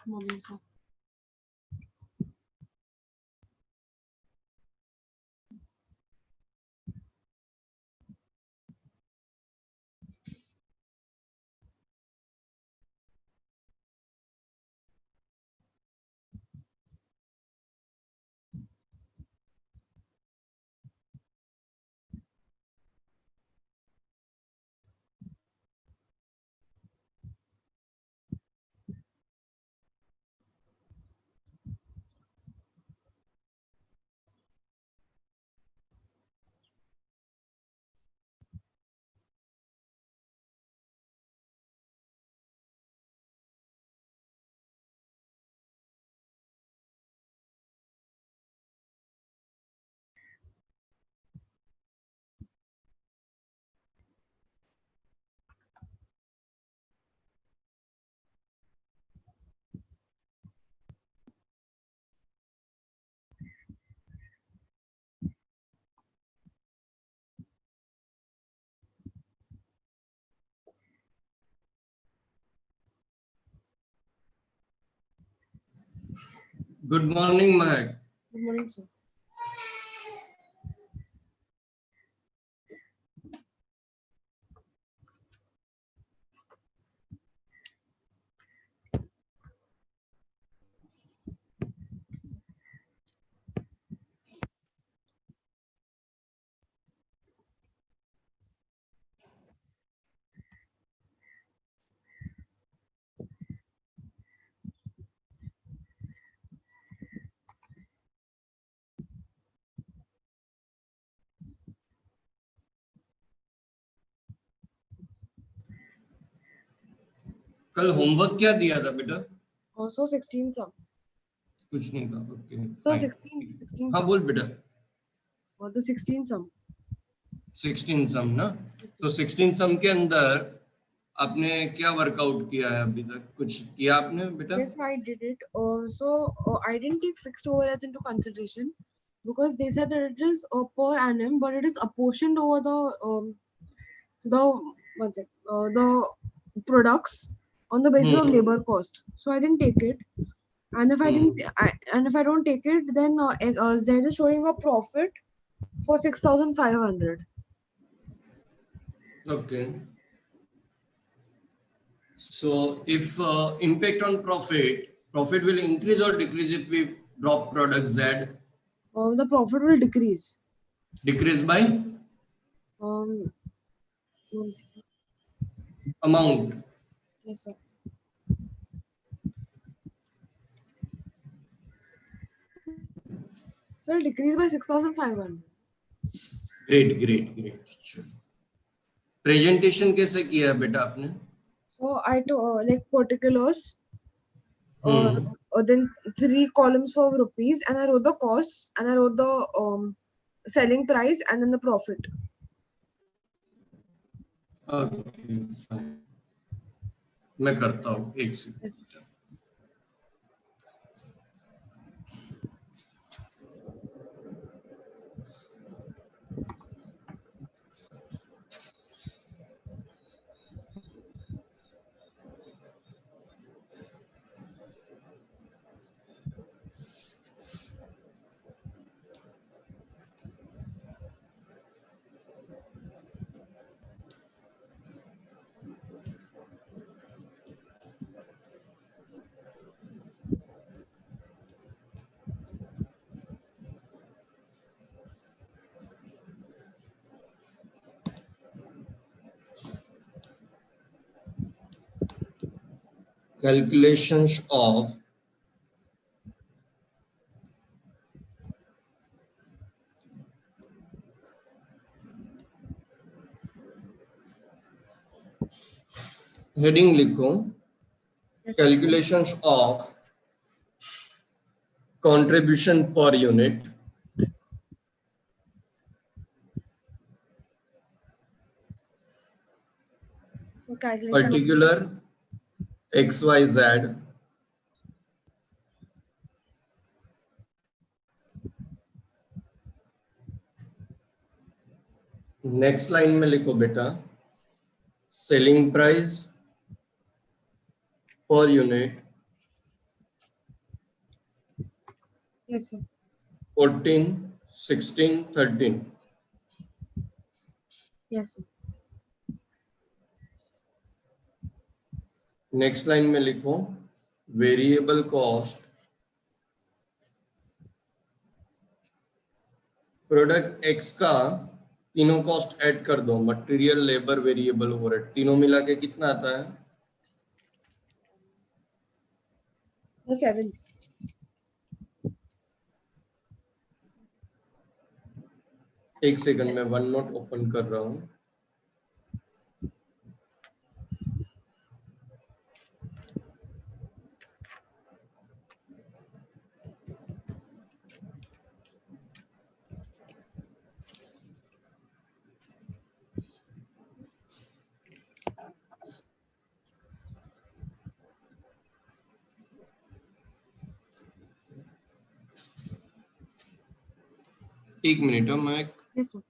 Morning, sir. Good morning, Mahak. Good morning, sir. कल homework क्या दिया था बेटा? So 16, sir. कुछ नहीं था. ओके. So 16. हाँ बोल बेटा. Or the 16 sum. 16 सम ना. तो 16 सम के अंदर आपने क्या वर्कआउट किया है अभी तक? कुछ किया आपने बेटा? Yes, I did it. I didn't take fixed overheads into consideration because they said that it is per annum, but it is apportioned over the products on the basis of labor cost. So I didn't take it. And if I don't take it, then Z is showing a profit for 6,500. Okay. So if impact on profit will increase or decrease if we drop product Z? The profit will decrease. Decrease by One second. amount. Yes, sir. So it'll decrease by 6,500. Great. Presentation कैसे किया है बेटा आपने? So I like particulars, then 3 columns for rupees, and I wrote the costs, and I wrote the selling price, and then the profit. Okay, fine. मैं करता हूँ एक second. Yes. Calculations of heading लिखो. Yes. Calculations of contribution per unit. So calculation. Particular XYZ. Next line में लिखो बेटा selling price per unit Yes, sir. 14, 16, 13. Yes, sir. Next line में लिखो वेरिएबल कॉस्ट प्रोडक्ट एक्स का तीनों cost add कर दो, मटेरियल, लेबर, वेरिएबल ओवरहेड, तीनों मिला के कितना आता है? The 7. एक सेकंड में वन नोट ओपन कर रहा हूँ। एक मिनट, मैं Yes, sir.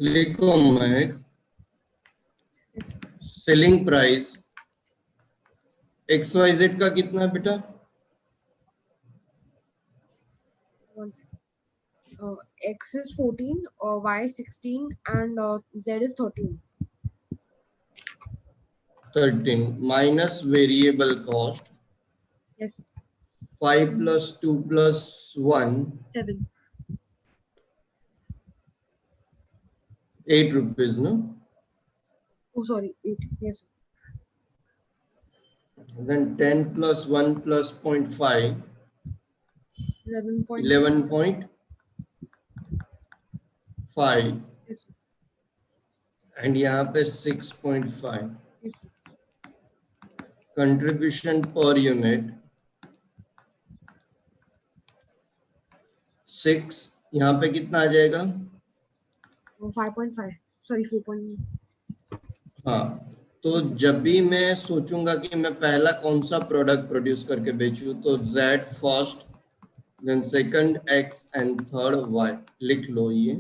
लिखो महक, Yes. सेलिंग प्राइस XYZ का कितना है बेटा? One second. X is 14, Y is 16, and Z is 13. 13 minus variable cost Yes. 5 plus 2 plus 1 7. 8 rupees, no? Oh, sorry, 8. Yes. Then 10 plus 1 plus 0.5 11.5. 11.5 Yes. and यहाँ पे 6.5 Yes. contribution per unit 6, यहाँ पे कितना आ जाएगा? 5.5. Sorry, 4. हाँ, तो जब भी मैं सोचूंगा कि मैं पहला कौन सा प्रोडक्ट प्रोड्यूस करके बेचूं, तो Z first, then second X and third Y लिख लो ये।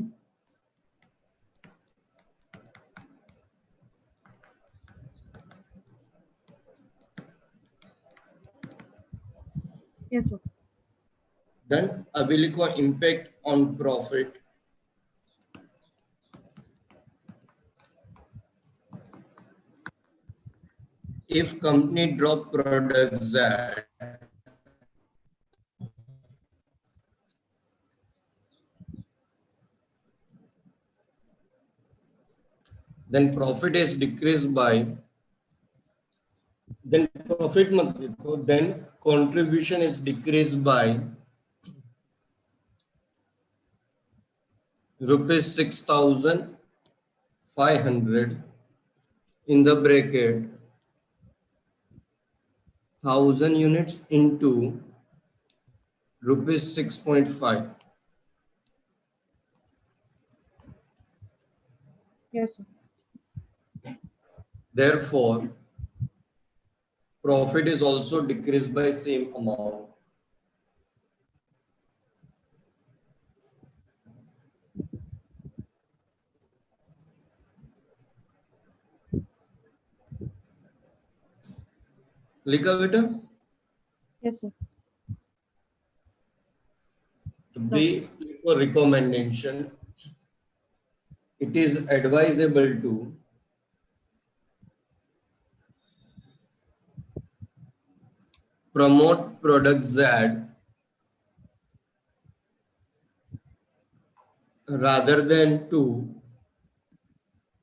Yes, sir. डन। अभी लिखो impact on profit. If company drop product Z, then profit is decreased by, then profit मत लिखो, then contribution is decreased by rupees 6,500 in the bracket 1000 units into rupees 6.5. Yes, sir. Therefore, profit is also decreased by same amount. लिखा बेटा? Yes, sir. B for recommendation. It is advisable to promote product Z rather than to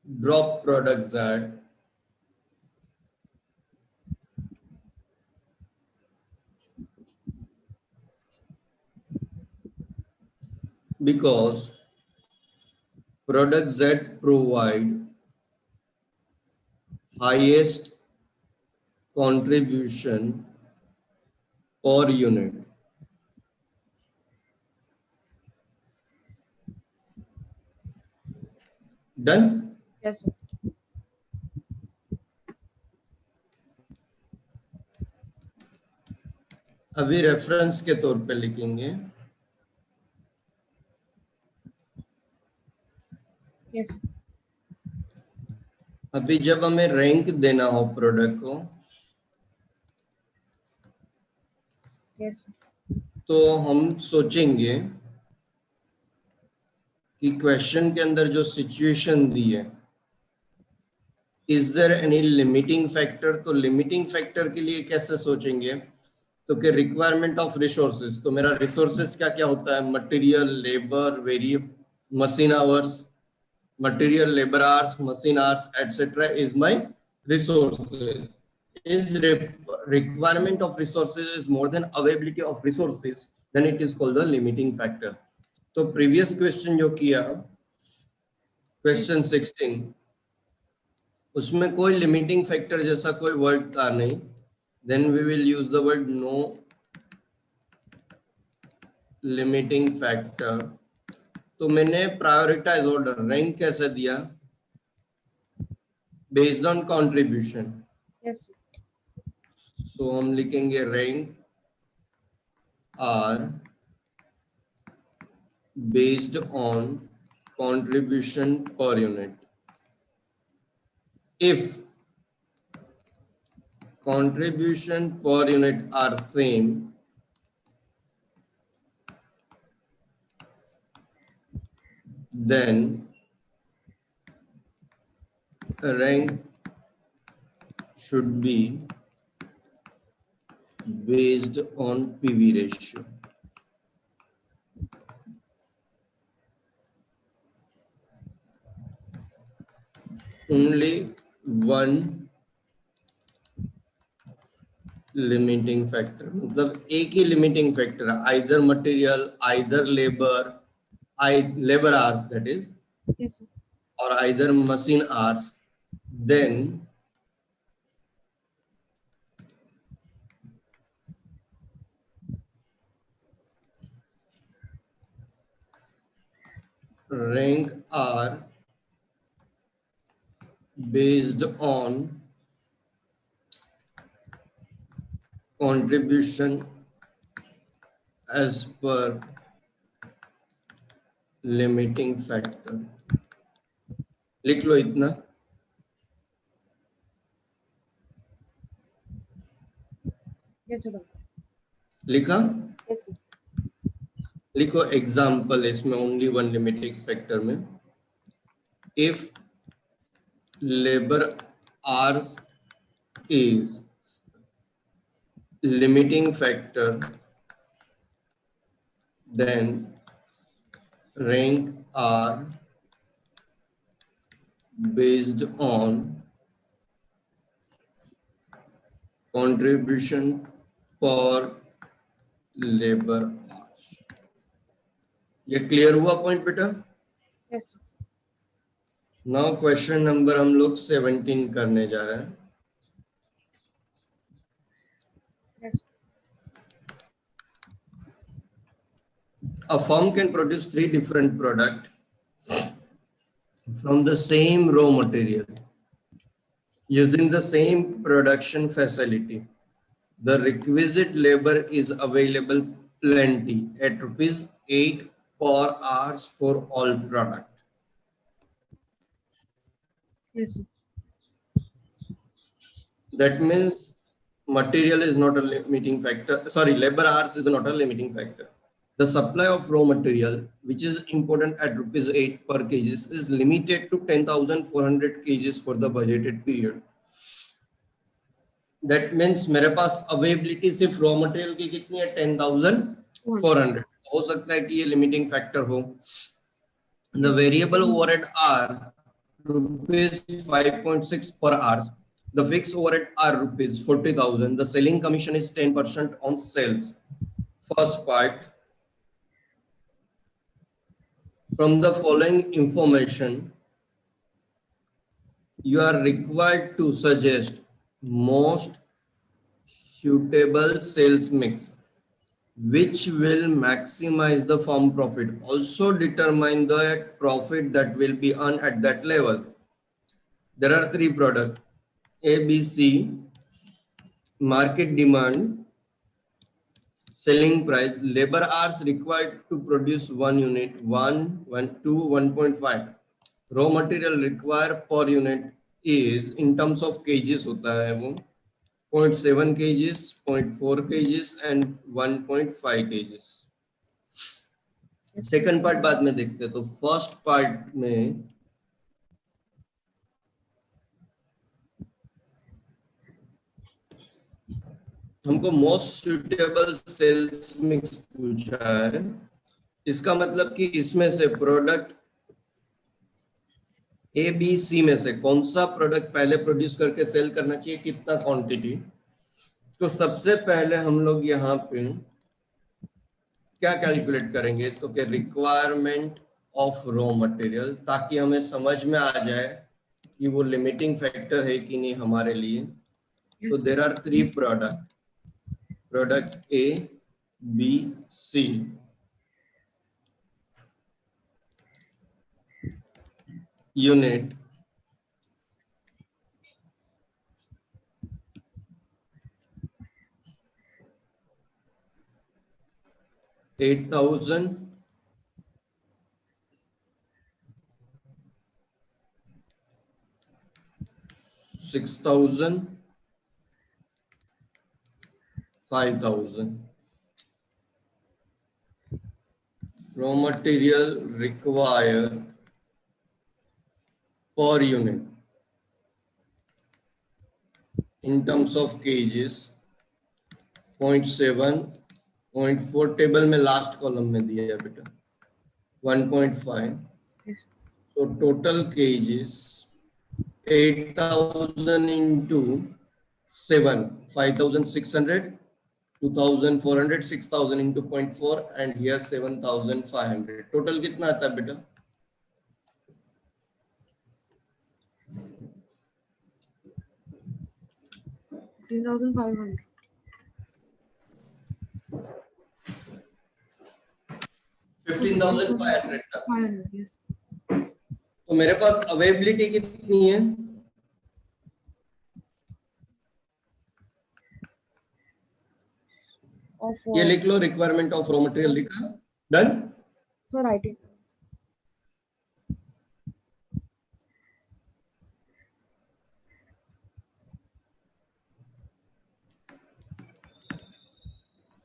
drop product Z because product Z provide highest contribution per unit. Done? Yes, sir. अभी reference के तौर पे लिखेंगे। Yes, sir. अभी जब हमें rank देना हो प्रोडक्ट को, Yes, sir. तो हम सोचेंगे कि क्वेश्चन के अंदर जो सिचुएशन दी है, is there any limiting factor? तो लिमिटिंग फैक्टर के लिए कैसे सोचेंगे? तो कि रिक्वायरमेंट ऑफ रिसोर्सेज, तो मेरा रिसोर्सेज क्या क्या होता है? Material, labour, variable, machine hours, material, labour hours, machine hours etcetera is my resources. is requirement of resources is more than availability of resources, then it is called the limiting factor. So previous question जो किया, question 16, उसमें कोई limiting factor जैसा कोई word था नहीं, then we will use the word no limiting factor. तो मैंने prioritize order rank कैसे दिया, based on contribution. Yes. So हम लिखेंगे rank are based on contribution per unit. If contribution per unit are same, then rank should be based on PV ratio. Only one limiting factor, मतलब एक ही limiting factor है, either material, either labor, labor hours that is, Yes, sir. or either machine hours, then rank are based on contribution as per limiting factor. लिख लो इतना, Yes, sir. लिखा, Yes, sir. लिखो example इसमें only one limiting factor में, if labour hours is limiting factor, then rank are based on contribution per labor hours. ये clear हुआ point बेटा? Yes, sir. Now question number हम लोग 17 करने जा रहे हैं. Yes. A firm can produce 3 different products from the same raw material using the same production facility. The requisite labor is available plenty at ₹8 per hours for all product. Yes, sir. That means material is not a limiting factor. Sorry, labor hours is not a limiting factor. The supply of raw material, which is important at ₹8 per kg, is limited to 10,400 kg for the budgeted period. That means मेरे पास availability सिर्फ raw material की कितनी है, 10,400. हो सकता है कि ये लिमिटिंग फैक्टर हो. The variable overhead are ₹5.6 per hour. The fixed overhead are ₹40,000. The selling commission is 10% on sales. First part, from the following information, you are required to suggest most suitable sales mix which will maximize the firm profit. Also determine the profit that will be earned at that level. There are 3 products, A, B, C, market demand, selling price, labor hours required to produce 1 unit, 1, 1, 2, 1.5. Raw material required per unit is in terms of kgs होता है वो 0.7 kgs, 0.4 kgs and 1.5 kgs. Second part बाद में देखते हैं. तो first part में हमको मोस्ट सुटेबल सेल्स मिक्स पूछा है. इसका मतलब कि इसमें से प्रोडक्ट ए बी सी में से कौन सा प्रोडक्ट पहले प्रोड्यूस करके सेल करना चाहिए, कितना क्वांटिटी। तो सबसे पहले हम लोग यहाँ पे क्या कैलकुलेट करेंगे, तो कि रिक्वायरमेंट ऑफ रॉ मटेरियल, ताकि हमें समझ में आ जाए कि वो लिमिटिंग फैक्टर है कि नहीं हमारे लिए। तो Yes, sir. There are three product A B C. Unit 8,000, 6,000, 5,000 raw material required per unit in terms of kgs, 0.7, 0.4 table में लास्ट कॉलम में दिया है बेटा, 1.5। Yes, so total kgs 8,000 into 7, 5,600, 2,400, 6,000 into 0.4 and here 7,500। Total कितना आता है बेटा? 15,500. 15,500 का। 500. Yes. तो मेरे पास अवेलेबिलिटी कितनी है? Of ये लिख लो, रिक्वायरमेंट ऑफ रॉ मटेरियल लिखा, डन। for writing.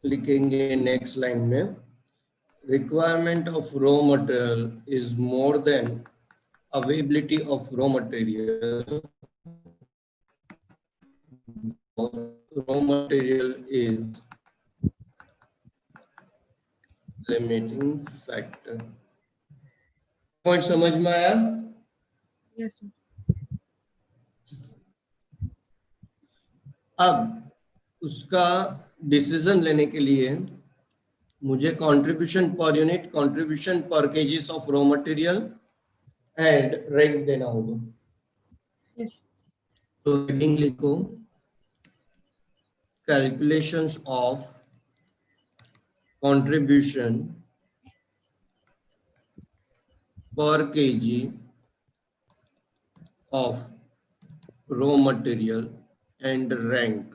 लिखेंगे नेक्स्ट लाइन में, requirement of raw material is more than availability of raw material. Raw material is limiting factor। Point समझ में आया? Yes, sir. अब उसका डिसीजन लेने के लिए मुझे कंट्रीब्यूशन पर यूनिट, कंट्रीब्यूशन पर kgs of raw material and rent देना होगा। Yes. तो हेडिंग लिखो, calculations of contribution per kg of raw material and rank।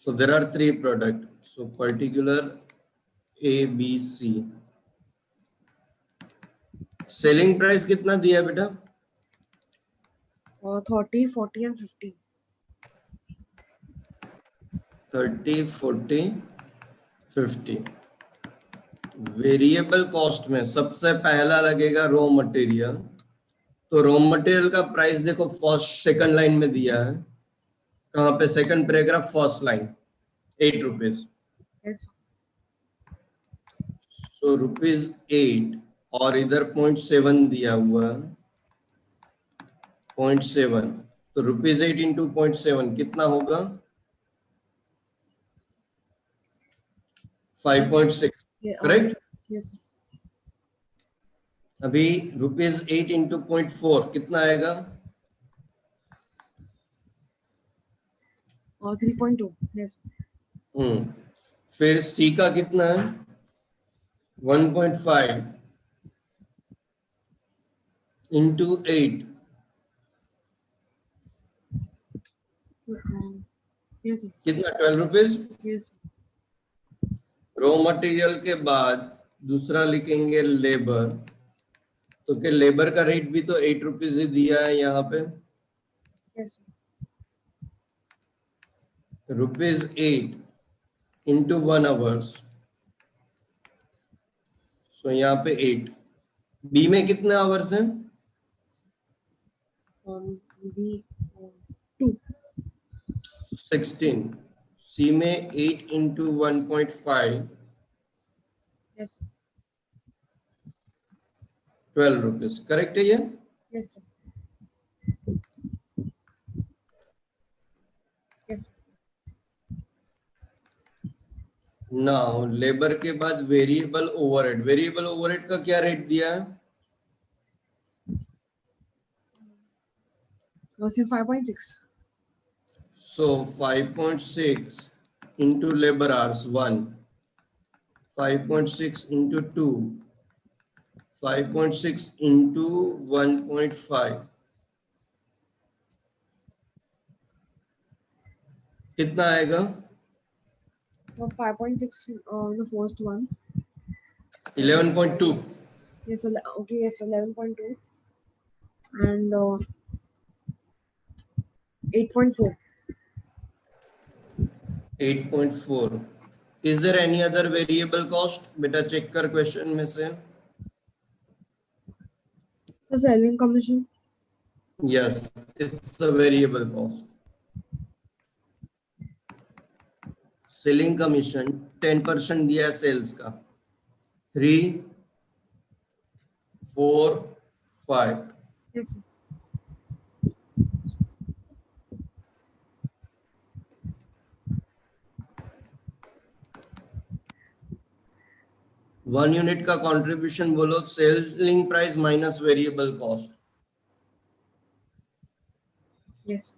So there are three products. So particular A, B, C। Selling price कितना दिया है बेटा? 30, 40 and 50. 30, 40, 50। Variable cost में सबसे पहला लगेगा रॉ मटेरियल। तो रॉ मटेरियल का प्राइस देखो, फर्स्ट सेकंड लाइन में दिया है। कहां पे? Second paragraph first line, 8 rupees. Yes. तो ₹8 और इधर 0.7 दिया हुआ है, 0.7। तो ₹8 इंटू 0.7 कितना होगा? 5.6, Yeah, करेक्ट। yes. अभी ₹8 इंटू 0.4 कितना आएगा? 3.2. Yes. फिर सी का कितना है? 1.5 इंटू 8, Yes, sir. कितना? 12 रुपीज। Yes. रॉ मटेरियल के बाद दूसरा लिखेंगे लेबर। तो क्या लेबर का रेट भी तो 8 रुपीज ही दिया है यहाँ पे। Yes. ₹8 into 1 hours. सो यहाँ पे 8। बी में कितने आवर्स हैं? B 2. 16। सी में 8 इंटू 1.5, Yes. 12 रुपीज करेक्ट है ये? Yes, sir. Yes. Now labour के बाद वेरिएबल ओवरहेड का क्या रेट दिया है? Say 5.6. So 5.6 into labor hours 1, 5.6 into 2, 5.6 into 1.5 कितना आएगा? 5.6. The first one. 11.2. Yes. Okay. Yes. 11.2 and 8.4. 8.4. Is there any other variable cost? बेटा चेक कर क्वेश्चन में से. So selling commission. Yes, it's a variable cost. Selling commission 10% दिया है sales का. 3, 4, 5. Yes. Sir. 1 unit का कंट्रीब्यूशन बोलो. Selling price minus variable cost. Yes.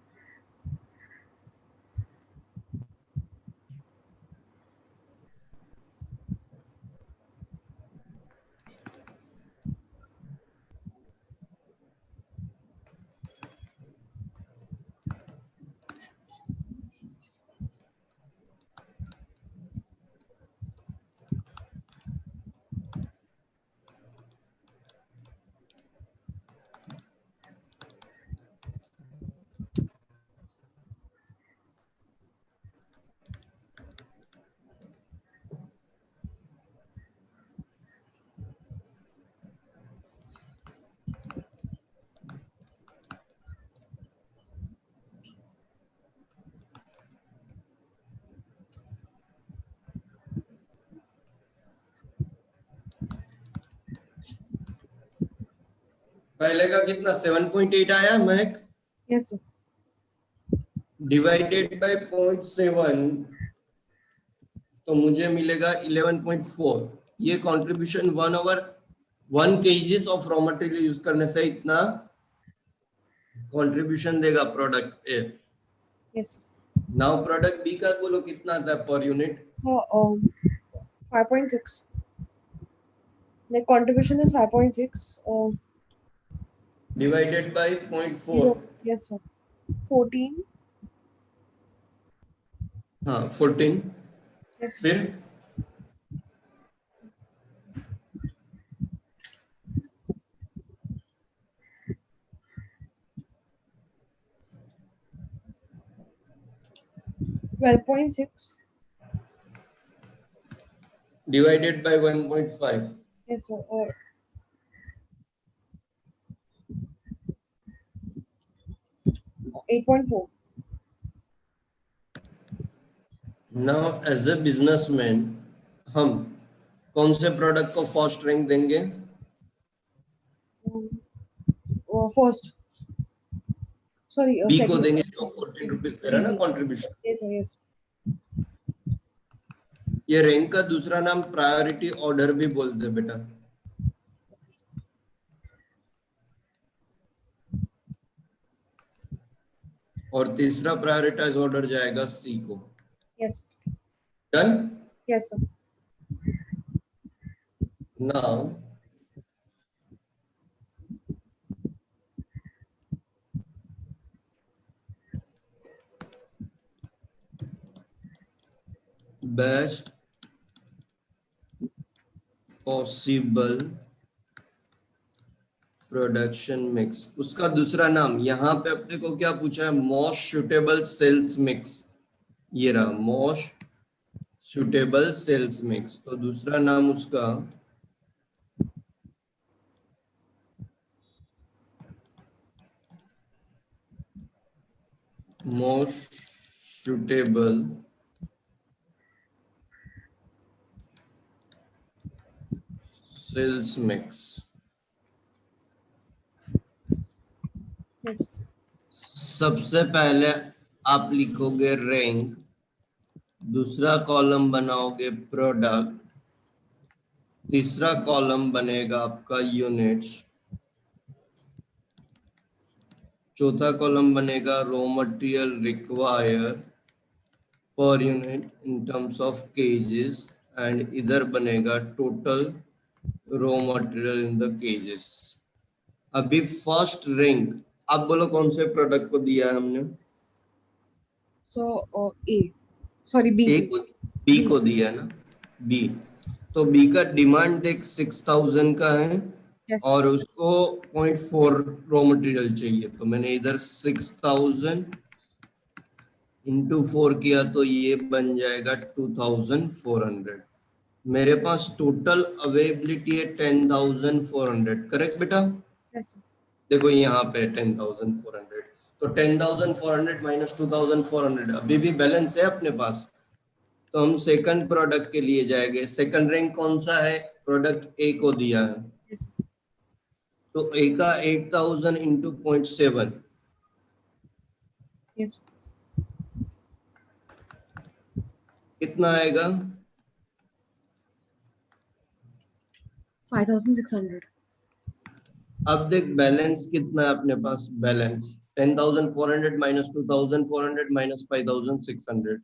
पहले का कितना 7.8 आया महक. Yes. Sir. डिवाइडेड बाय 0.7 तो मुझे मिलेगा 11.4. ये contribution 1 KGs of raw material use करने से इतना कंट्रीब्यूशन देगा product A. Yes. Now product B का बोलो कितना था per unit. So 5.6. The contribution is 5.6. Divided by 0.4. 0. Yes, sir. 14. हाँ 14. Yes. Sir. फिर 12.6. Divided by 1.5. Yes, sir. 8.4. Now as a businessman हम कौन से प्रोडक्ट को फर्स्ट रैंक देंगे? First. Sorry, बी को second. देंगे जो 14 रुपीज दे रहा है ना कंट्रीब्यूशन. Yes, sir. Yes. ये रैंक का दूसरा नाम प्रायोरिटी ऑर्डर भी बोलते हैं बेटा. और तीसरा प्रायोरिटाइज ऑर्डर जाएगा सी को. Yes. Done. Yes, sir. Now best possible production mix. उसका दूसरा नाम यहाँ पे अपने को क्या पूछा है? Most suitable sales mix. ये रहा मोस्ट सुटेबल सेल्स मिक्स. तो दूसरा नाम उसका most suitable sales mix. Yes. सबसे पहले आप लिखोगे रैंक, दूसरा कॉलम बनाओगे प्रोडक्ट, तीसरा कॉलम बनेगा आपका यूनिट्स, चौथा कॉलम बनेगा raw material require per unit in terms of kgs, and इधर बनेगा total raw material in the kgs. अभी फर्स्ट रैंक आप बोलो कौन से प्रोडक्ट को दिया है हमने? So A, sorry, B, A B, को, बी B. को दिया है ना, बी। तो बी का डिमांड देख 6000 का है Yes. और उसको 0.4 रॉ मटेरियल चाहिए, तो मैंने इधर 6000 इंटू 4 किया तो ये बन जाएगा 2400। मेरे पास टोटल अवेलेबिलिटी है 10400, करेक्ट बेटा? Yes, sir. देखो यहाँ पे 10400, तो 10400 माइनस 2400 अभी भी बैलेंस है अपने पास। तो हम सेकंड प्रोडक्ट के लिए जाएंगे। सेकंड रैंक कौन सा है? प्रोडक्ट ए को दिया है, Yes. तो ए का 8000 इंटू 0.7 Yes. कितना आएगा? 5600. अब देख बैलेंस कितना है अपने पास, बैलेंस 10400 माइनस 2400 माइनस 5600,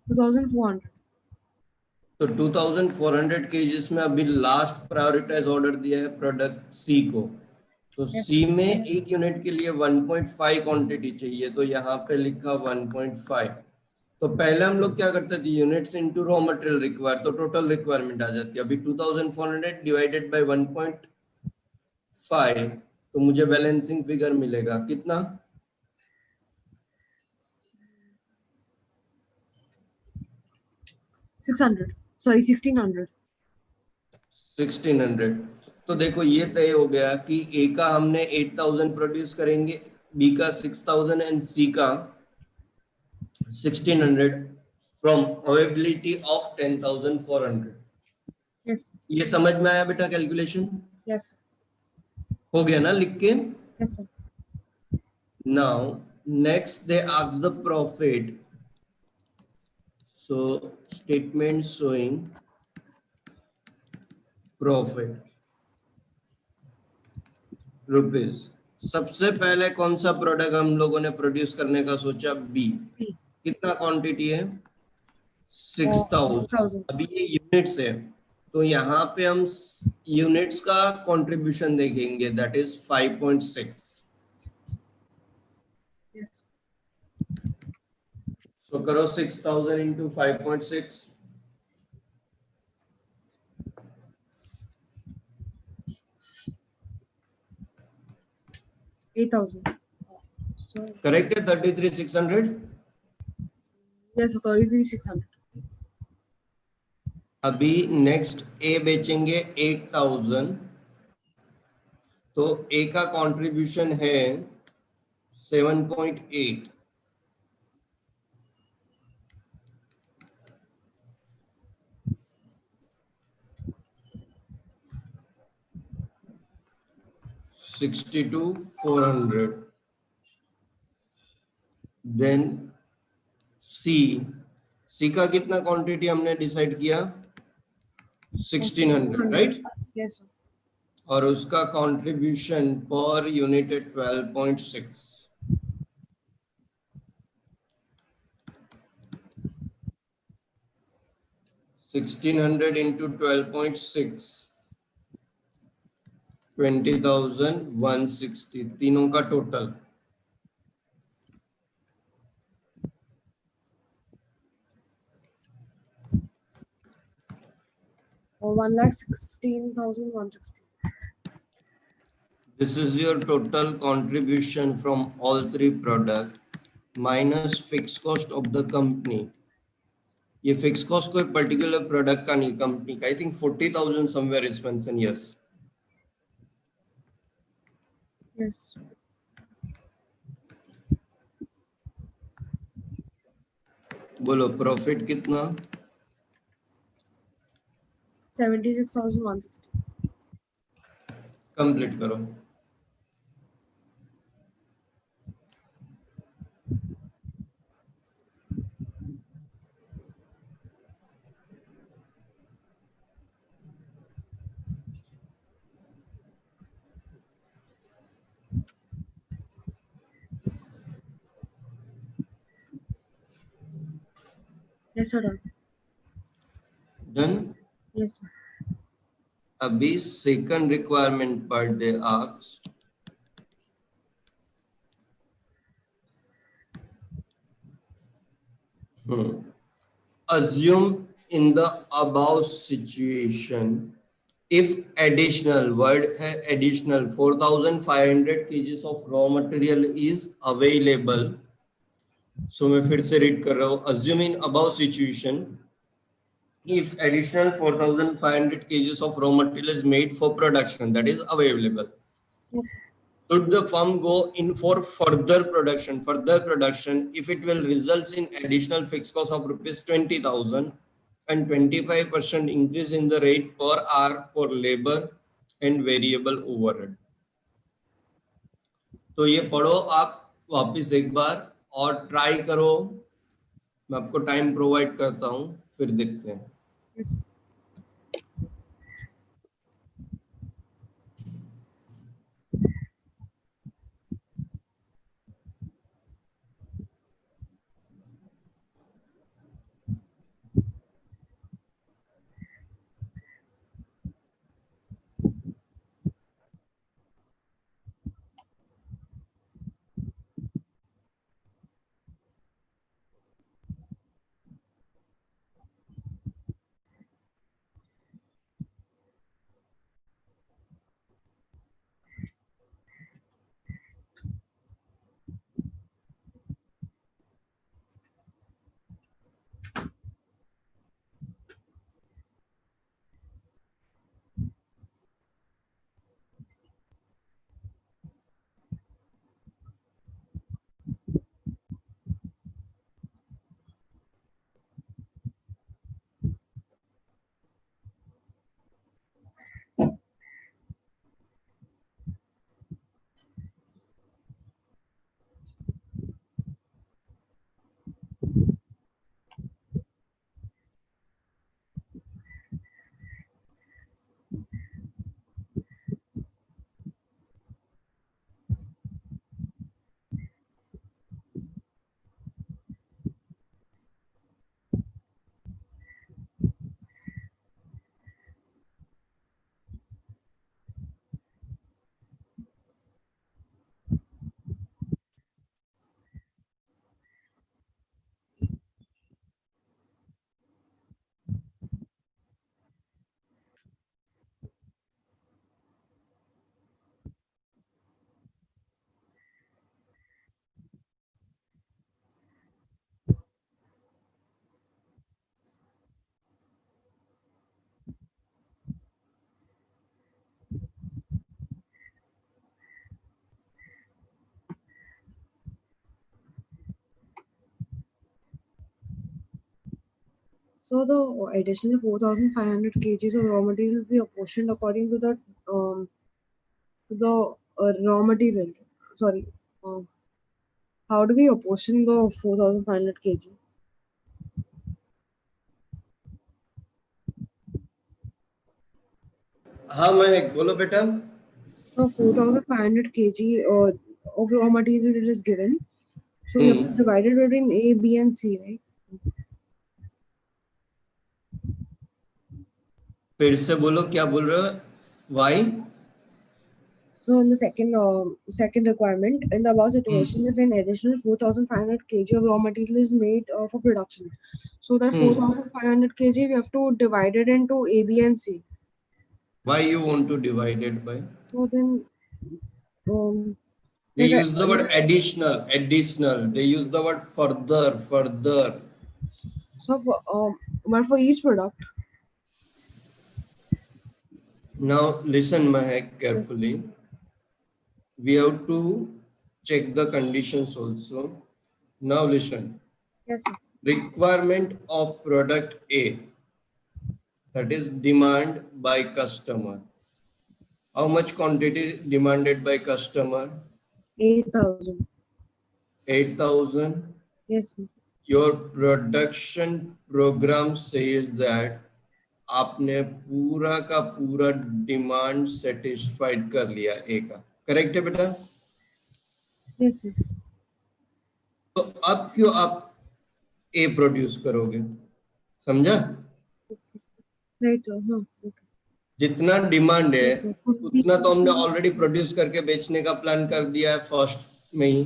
2400. तो 2400 केजीस में अभी लास्ट प्रायोरिटाइज ऑर्डर दिया है प्रोडक्ट सी को, तो Yes. सी में एक यूनिट के लिए 1.5 क्वांटिटी चाहिए, तो यहाँ पे लिखा 1.5। तो पहले हम लोग क्या करते थे, units into raw material require, तो टोटल रिक्वायरमेंट आ जाती है। अभी 2400 डिवाइडेड बाय 1.5, तो मुझे बैलेंसिंग फिगर मिलेगा कितना? 600. Sorry, 1600. 1600। तो Yes. देखो ये तय हो गया कि ए का हमने 8000 प्रोड्यूस करेंगे, बी का 6000 एंड सी का 1600 फ्रॉम अवेलेबिलिटी ऑफ 10400। Yes. ये समझ में आया बेटा कैलकुलेशन? Yes. हो गया ना लिख के? Yes, sir. Now next they ask the profit, so statement showing profit rupees. सबसे पहले कौन सा प्रोडक्ट हम लोगों ने प्रोड्यूस करने का सोचा? बी। B. कितना क्वांटिटी है? 6000। 6000. अभी ये यूनिट्स है, तो यहाँ पे हम यूनिट्स का कंट्रीब्यूशन देखेंगे, दैट इज 5.6। Yes. सो करो 6000 इंटू 5.6, 8000. So करेक्ट है 33600। yes, authority 600. अभी नेक्स्ट ए बेचेंगे 8000, तो ए का कंट्रीब्यूशन है 7.8, 62,400। देन सी, सी का कितना क्वांटिटी हमने डिसाइड किया? 1600, 1600. राइट? Yes, sir. और उसका कंट्रीब्यूशन पर यूनिट है 12.6। 1600 इंटू 12.6, 20,160, तीनों का total. Or 1,16,160. This is your total contribution from all three products minus fixed cost of the company. ये फिक्स कॉस्ट कोई पर्टिकुलर प्रोडक्ट का नहीं, कंपनी का। I think 40,000 somewhere is mention, yes. Yes. बोलो profit कितना? 76,160. Complete करो. Yes, sir. Done. Done. Yes, sir. अभी second requirement पर they asked. Assume in the above situation, if additional word है additional 4,500 kgs of raw material is available. So मैं फिर से read कर रहा हूँ. Assume in above situation, if additional 4,500 kgs of raw material is made for production, that is available. Yes, sir. Should the firm go in for further production, if it will result in additional fixed cost of rupees 20,000 and 25% increase in the rate per hour for labor and variable overhead. तो ये पढ़ो आप वापस एक बार और try करो. मैं आपको टाइम प्रोवाइड करता हूँ, फिर देखते हैं. Yes, sir. So the additional 4,500 kgs of raw material will be apportioned according to the raw material. Sorry, uh, how do we apportion the 4,500 kg? हाँ महक बोलो बेटा. So 4,500 kg of raw material it is given. So we have to divide it between A, B, and C, right? फिर से बोलो क्या बोल रहे हो. Why? So in the second requirement, in the above situation, if an additional 4,500 kg of raw material is made for production, so that 4,500 kg we have to divide it into A, B, and C. Why you want to divide it by? So then, They like use the word additional. They use the word further. so but for each product. Now listen, Mahek, carefully. We have to check the conditions also. Now listen. Yes, sir. Requirement of product A. that is demand by customer. How much quantity demanded by customer? 8,000. 8,000. Yes, sir. Your production program says that आपने पूरा का पूरा demand satisfied कर लिया ए का, correct है बेटा? Yes, sir. तो अब क्यों आप ए प्रोड्यूस करोगे? समझा? Right, sir. Huh. Okay. जितना डिमांड है Yes, sir. उतना तो हमने ऑलरेडी प्रोड्यूस करके बेचने का प्लान कर दिया है फर्स्ट में ही.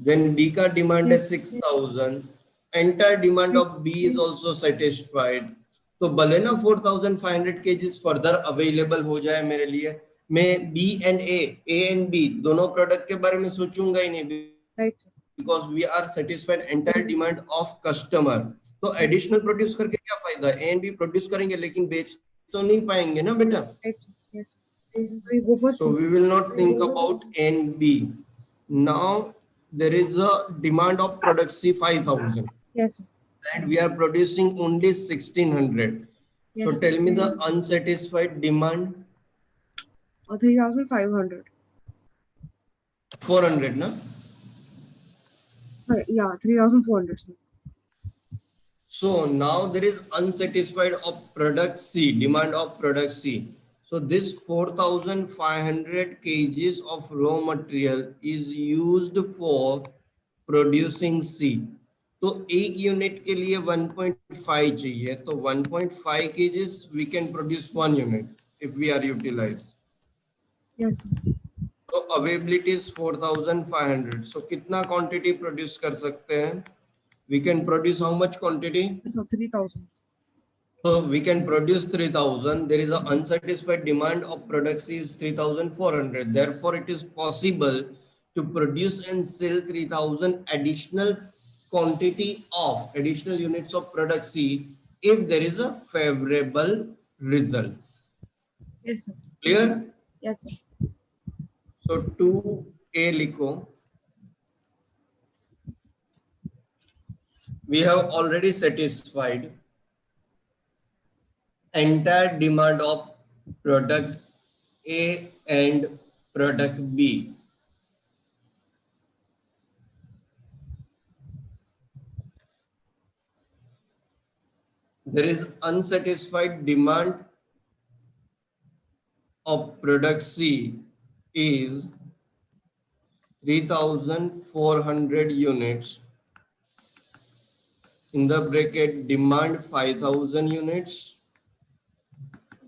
देन डी का डिमांड है Yes. 6,000. Entire demand of B is also satisfied. तो भले ना 4,500 केजीज फर्दर अवेलेबल हो जाए मेरे लिए, मैं B and A and B दोनों प्रोडक्ट के बारे में सोचूंगा ही नहीं, Right, sir. Because we are satisfied entire demand of customer. तो एडिशनल प्रोड्यूस करके क्या फायदा? ए एंड बी प्रोड्यूस करेंगे लेकिन बेच तो नहीं पाएंगे ना बेटा. Right, sir. Yes. We go for So C. we will not think about A and B. Now there is a demand of product C 5,000 Yes, sir. and we are producing only 1,600. So Yes, sir. tell me the unsatisfied demand. 3,500. 400 na? Yeah, 3,400, sir. So now there is unsatisfied of product C, demand of product C. So this 4,500 kgs of raw material is used for producing C. तो एक unit के लिए 1.5 चाहिए, तो 1.5 kgs we can produce one unit if we are utilized. Yes, sir. तो availability is 4,500. सो कितना quantity produce कर सकते हैं? We can produce how much quantity? So 3,000. So we can produce 3,000. There is an unsatisfied demand of products is 3,400. Therefore, it is possible to produce and sell 3,000 additional quantity of additional units of product C if there is a favorable results. Yes, sir. Clear? Yes, sir. So 2A लिखो. We have already satisfied entire demand of product A and product B. There is unsatisfied demand of product C is 3,400 units. In the bracket, demand 5,000 units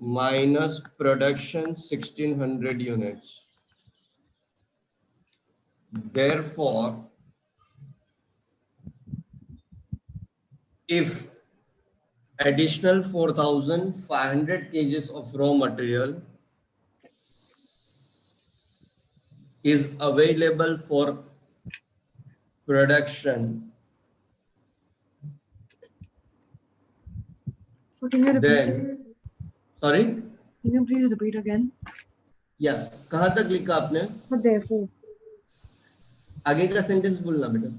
minus production 1,600 units. Therefore, if additional 4,500 kgs of raw material is available for production, So can you repeat? then sorry, Can you please repeat again? या कहाँ तक लिखा आपने? So therefore, आगे का sentence बोलना बेटा.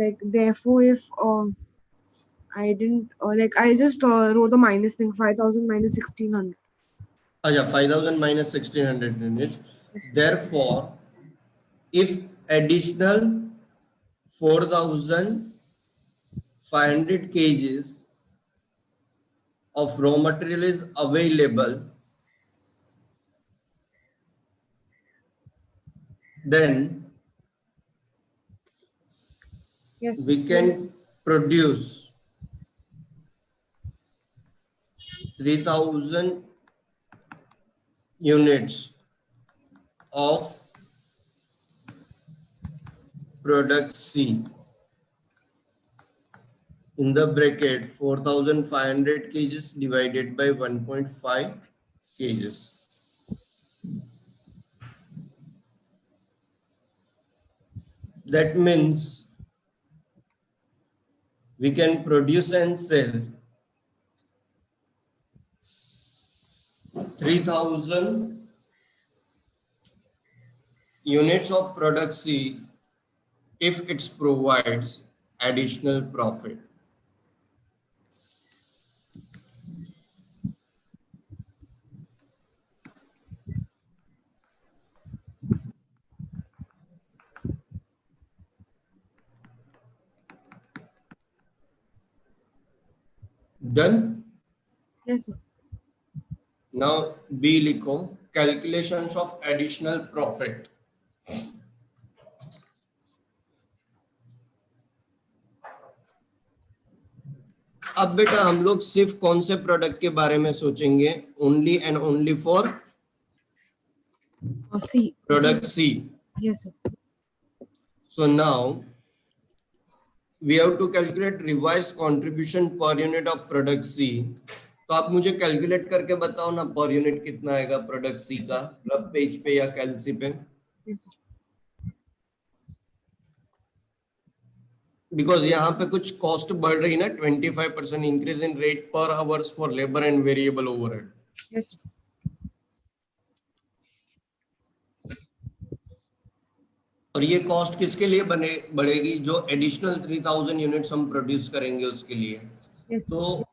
like therefore, if I didn't like I just wrote the minus thing, 5,000 minus 1,600. अच्छा, 5,000 minus 1,600 units. Therefore, if additional 4,500 kgs of raw material is available, then Yes. we can produce 3,000 units of product C. In the bracket, 4,500 kgs divided by 1.5 kgs. That means we can produce and sell 3,000 units of product C if it provides additional profit. डन. Yes, sir. Now B लिखो, calculations of additional profit. अब बेटा हम लोग सिर्फ कौन से product के बारे में सोचेंगे? Only and only for C. Product C. Yes, sir. So now we have to calculate revised contribution per unit of product C. तो आप मुझे कैलकुलेट करके बताओ ना पर यूनिट कितना आएगा प्रोडक्ट सी का, रफ पेज पे या कैलसी पे. Yes, sir. बिकॉज यहाँ पे कुछ कॉस्ट बढ़ रही ना, 25% इंक्रीज इन रेट पर hours for labour and variable overhead. Yes, sir. और ये कॉस्ट किसके लिए बने बढ़ेगी? जो एडिशनल 3000 यूनिट्स हम प्रोड्यूस करेंगे उसके लिए. Yes, sir. तो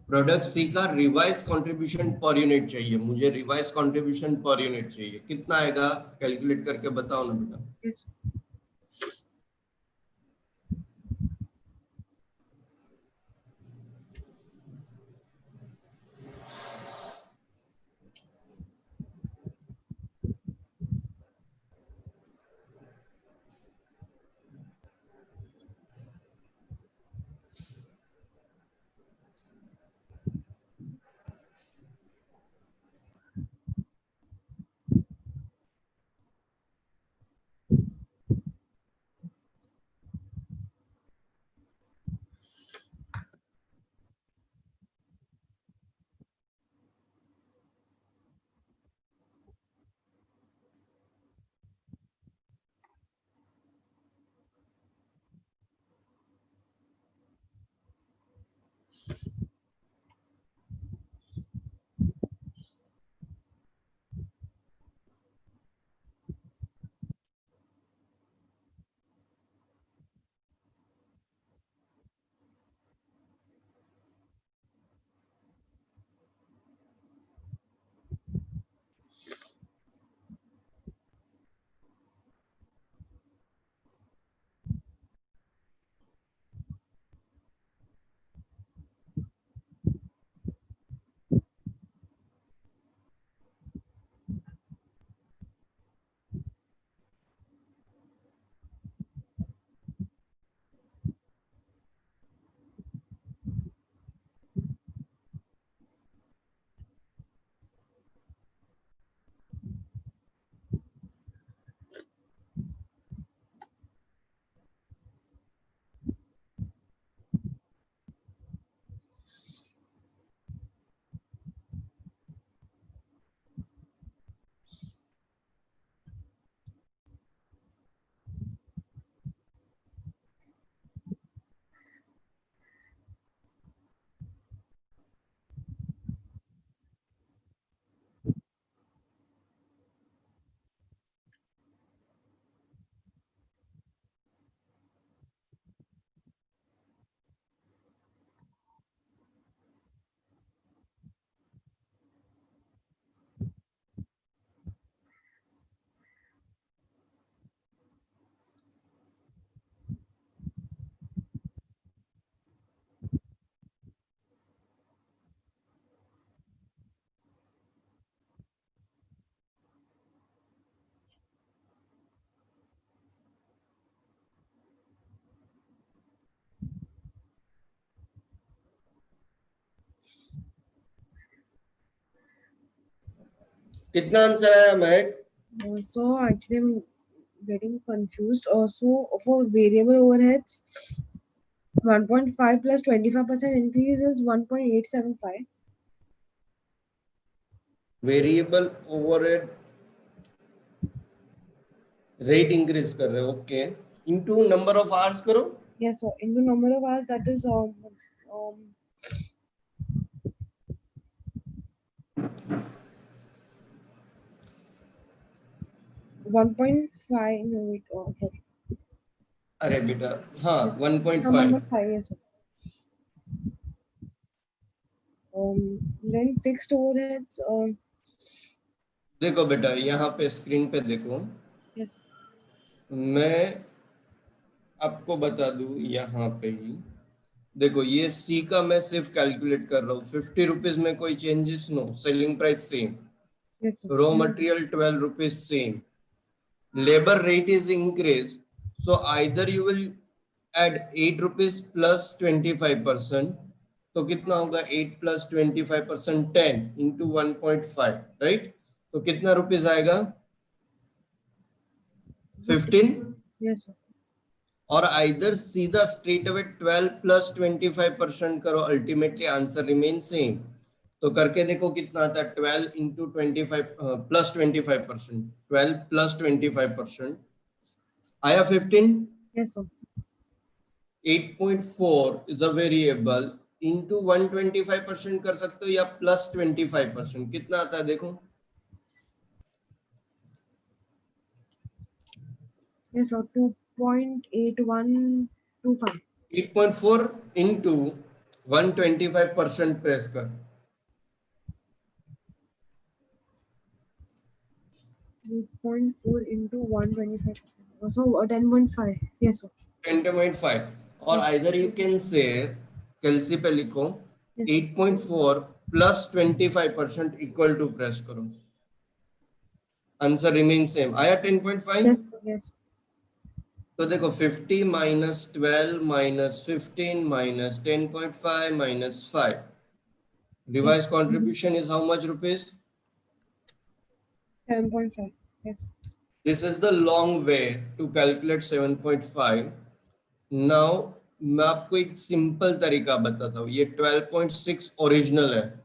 प्रोडक्ट सी का रिवाइज कंट्रीब्यूशन पर यूनिट चाहिए मुझे. रिवाइज कंट्रीब्यूशन पर यूनिट चाहिए, कितना आएगा कैलकुलेट करके बताओ ना बेटा. Yes, sir. कितना आंसर आया महक? So actually, I'm getting confused. Also, for variable overheads, 1.5 plus 25% increase is 1.875. Variable overhead rate increase कर रहे हो, okay. Into number of hours करो. Yes, so into number of hours, that is um 1.5. No, wait, sorry. अरे बेटा हाँ Yes. 1.5. 1.5, yes, sir. Then fixed overheads. देखो बेटा यहाँ पे स्क्रीन पे देखो, Yes. मैं आपको बता दूं यहाँ पे ही देखो ये सी का मैं सिर्फ कैलकुलेट कर रहा हूँ, 50 रुपीज में कोई changes no, selling price same, Yes, sir. Raw material 12 rupees same, labor rate is increased, so either you will add 8 rupees plus 25%, तो कितना होगा 8 plus 25%, 10 into 1.5, राइट? तो कितना रुपीस आएगा 50. 15, Yes, sir. और आइदर सीधा स्ट्रेट अवे 12 प्लस 25% करो, ultimately answer remain same. तो करके देखो कितना आता है, 12 इंटू 25 प्लस 25%, 12 प्लस 25% आया 15। Yes, sir. 8.4 is a variable, into 125% कर सकते हो या प्लस 25%, कितना आता है देखो। Yes, sir. 2.8125. 8.4 इंटू 125% प्रेस कर, 8.4 into 125%. So 10.5. Yes, sir. 10.5, और Yes. Either you can say, कैलसी पे लिखो Yes, sir. 8.4 plus 25% equal to, press करो, आंसर रिमेन सेम, आया 10.5। Yes, sir. Yes. तो देखो 50 minus 12 minus 15 minus 10.5 minus 5, Yes. revised contribution is how much rupees? 7.5. Yes. This is the long way to calculate 7.5. Now मैं आपको एक simple तरीका बताता हूँ, ये 12.6 ओरिजिनल है,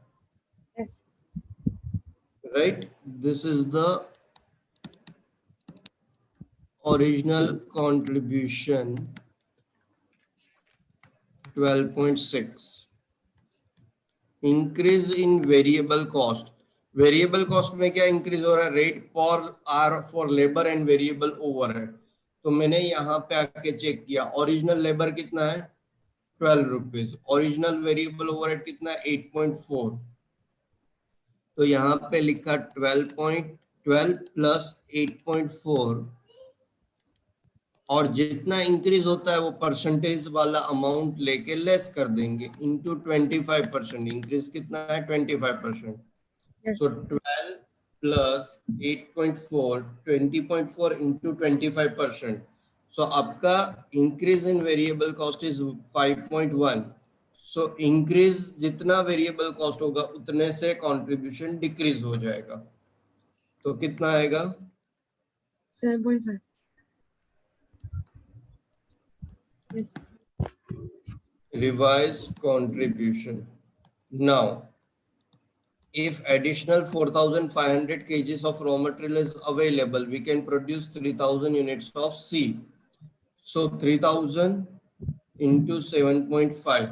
Yes. Right? This is the original contribution 12.6, increase in variable cost. Variable cost में क्या इंक्रीज हो रहा है, rate per hour for labour and variable overhead. तो मैंने यहाँ पे आके चेक किया, ओरिजिनल लेबर कितना है 12 रुपीज, ओरिजिनल वेरिएबल ओवरहेड कितना है 8.4, तो यहाँ पे लिखा 12.12 प्लस 8.4, और जितना इंक्रीज होता है वो परसेंटेज वाला अमाउंट लेके लेस कर देंगे, इंटू 25%, इंक्रीज कितना है 25%, Yes, सो sir. 12 प्लस 8.4, 20.4 इंटू 25%, सो आपका increase in variable cost is 5.1, so increase जितना वेरिएबल कॉस्ट होगा उतने से कंट्रीब्यूशन डिक्रीज हो जाएगा, तो कितना आएगा 7.5. Yes. Revise contribution. Now if additional 4500 kgs of raw material is available, we can produce 3000 units of C. So 3000 into 7.5,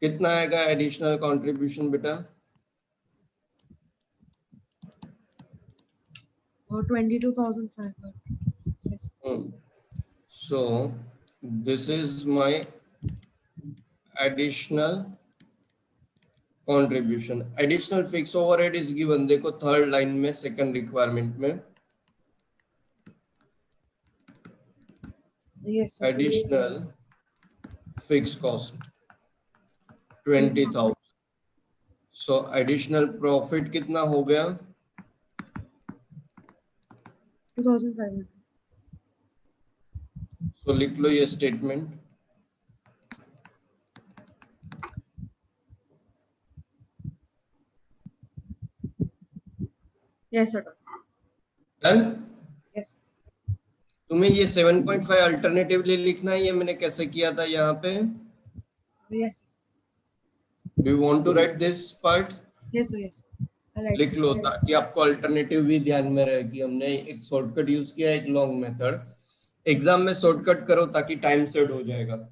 कितना आएगा एडिशनल कंट्रीब्यूशन बेटा? Or 22,500. Yes. So this is my additional contribution. Additional fixed overhead is given, देखो third line में second requirement में, Yes, sir. additional fixed cost 20,000, so additional profit कितना हो गया 2,500. तो लिख लो ये statement, Yes, sir. Done. Yes. तुम्हें ये 7.5 अल्टरनेटिवली लिखना है, ये मैंने कैसे किया था यहाँ पे, Yes. Do you want to write this part? Yes, sir. Yes. All right. लिख लो ताकि आपको अल्टरनेटिव भी ध्यान में रहे कि हमने एक शॉर्टकट यूज किया, एक लॉन्ग मेथड। एग्जाम में शॉर्टकट करो ताकि टाइम सेव हो जाएगा।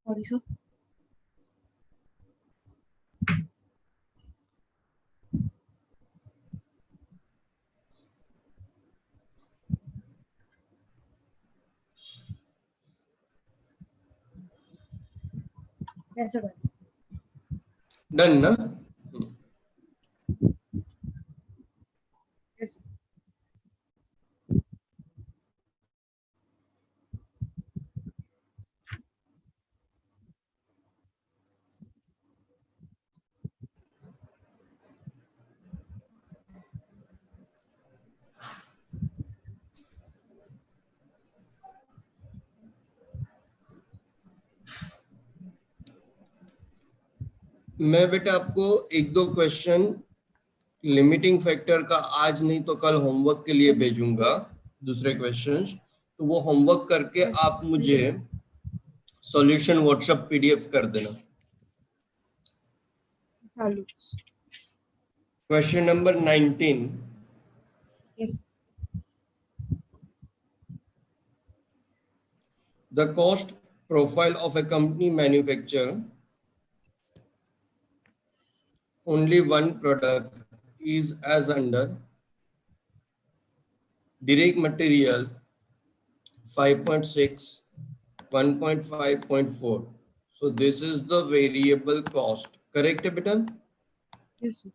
Sorry, sir. Yes, sir. Done ना? Yes. मैं बेटा आपको एक दो क्वेश्चन लिमिटिंग फैक्टर का आज नहीं तो कल होमवर्क के लिए Yes, sir. भेजूंगा, दूसरे क्वेश्चंस, तो वो होमवर्क करके Yes, sir. आप मुझे सॉल्यूशन व्हाट्सएप पीडीएफ कर देना। चालू. Question number 19, Yes. the cost profile of a company manufacture only one product is as under direct material 5.6, 1.5.4. So this is the variable cost. Correct है बेटा? Yes, sir.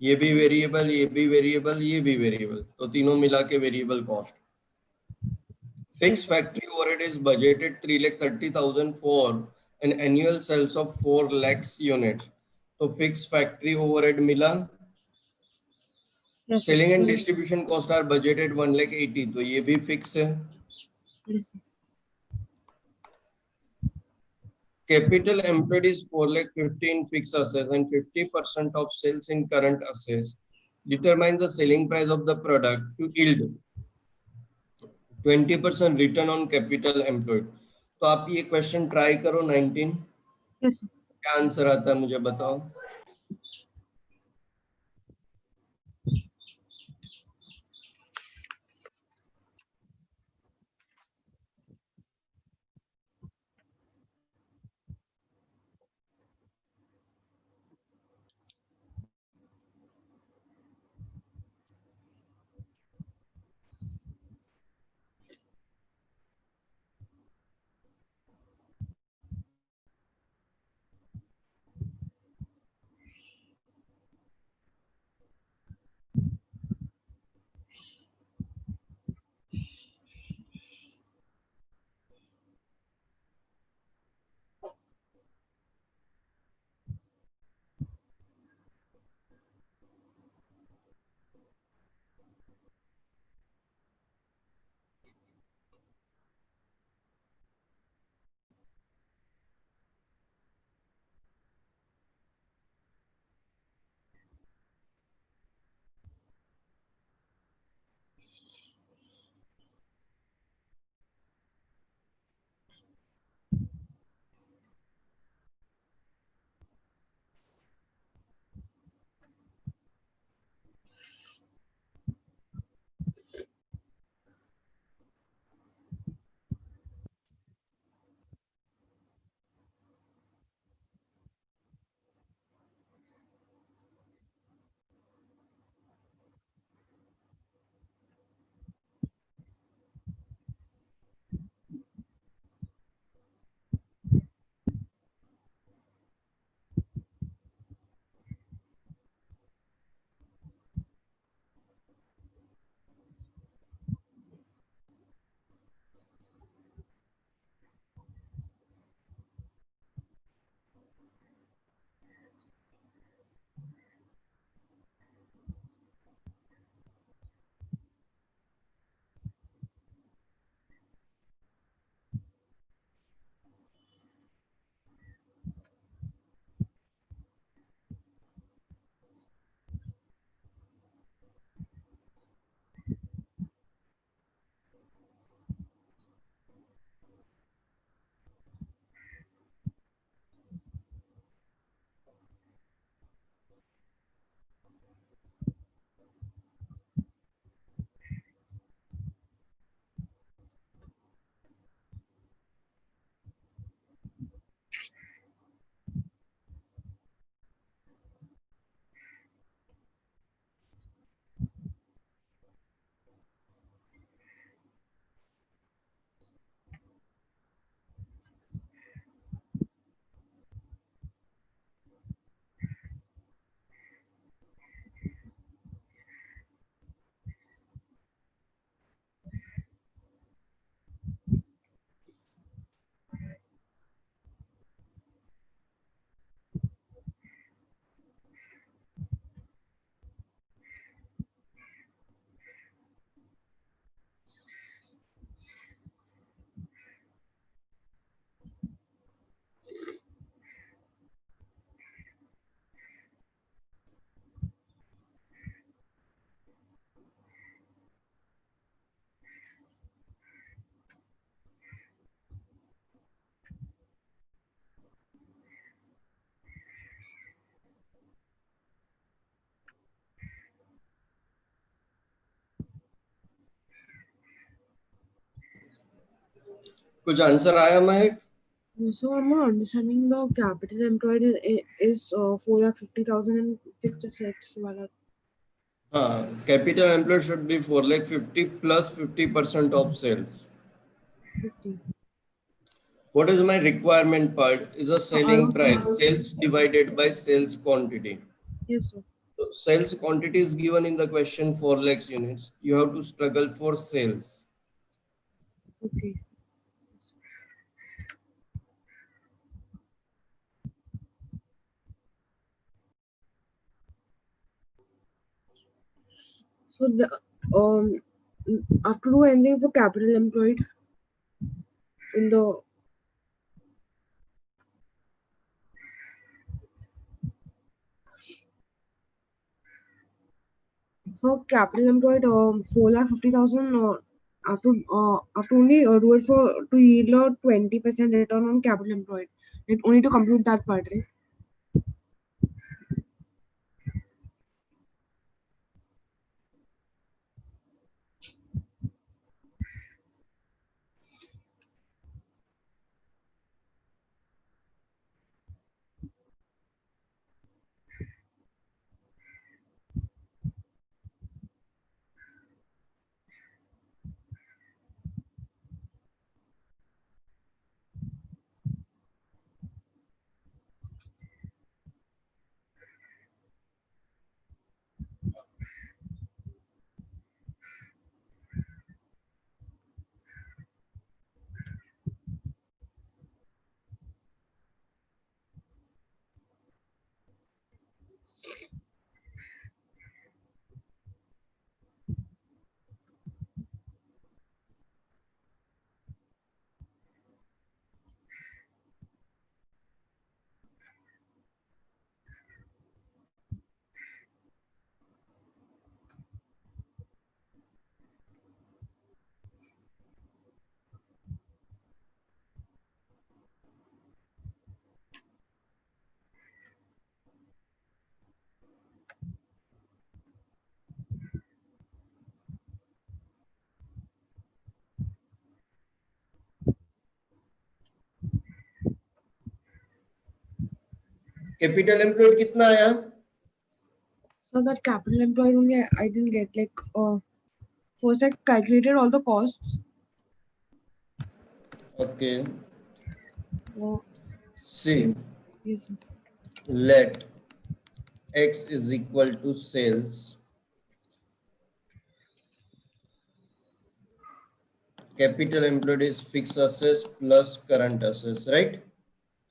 ये भी variable, ये भी variable, ये भी वेरिएबल, तो तीनों मिला के variable cost. Yes, Fixed sir. factory overhead is budgeted 3,30,000 for an annual sales of 4 lakhs units. तो fixed factory overhead मिला। Yes, sir. Selling and distribution cost are budgeted 1 lakh 80, तो ये भी फिक्स है। Yes, sir. Capital employed is 4 lakh 15 fixed assets and 50% of sales in current assets. Determine the selling price of the product to yield 20% return on capital employed. तो आप ये question try करो 19, Yes, sir. क्या answer आता है मुझे बताओ। कुछ आंसर आया महक? So I'm not understanding the capital employed is 4,50,000 and fixed assets. Wala. Capital employed should be 4,50,000 plus 50% of sales. 50. What is my requirement part? Is a So I selling was price, sales divided by sales quantity. yes, sir. So sales quantity is given in the question 4 lakhs units. You have to struggle for sales. Okay. So the um after do anything for capital employed in the so capital employed 4,50,000 after only do it for to yield a 20% return on capital employed. It only to complete that part, right? Capital employed कितना आया? So that capital employed only I didn't get like first I calculated all the costs. Okay. Oh, See, yes, sir. let X is equal to sales. Capital employed is fixed assets plus current assets, right?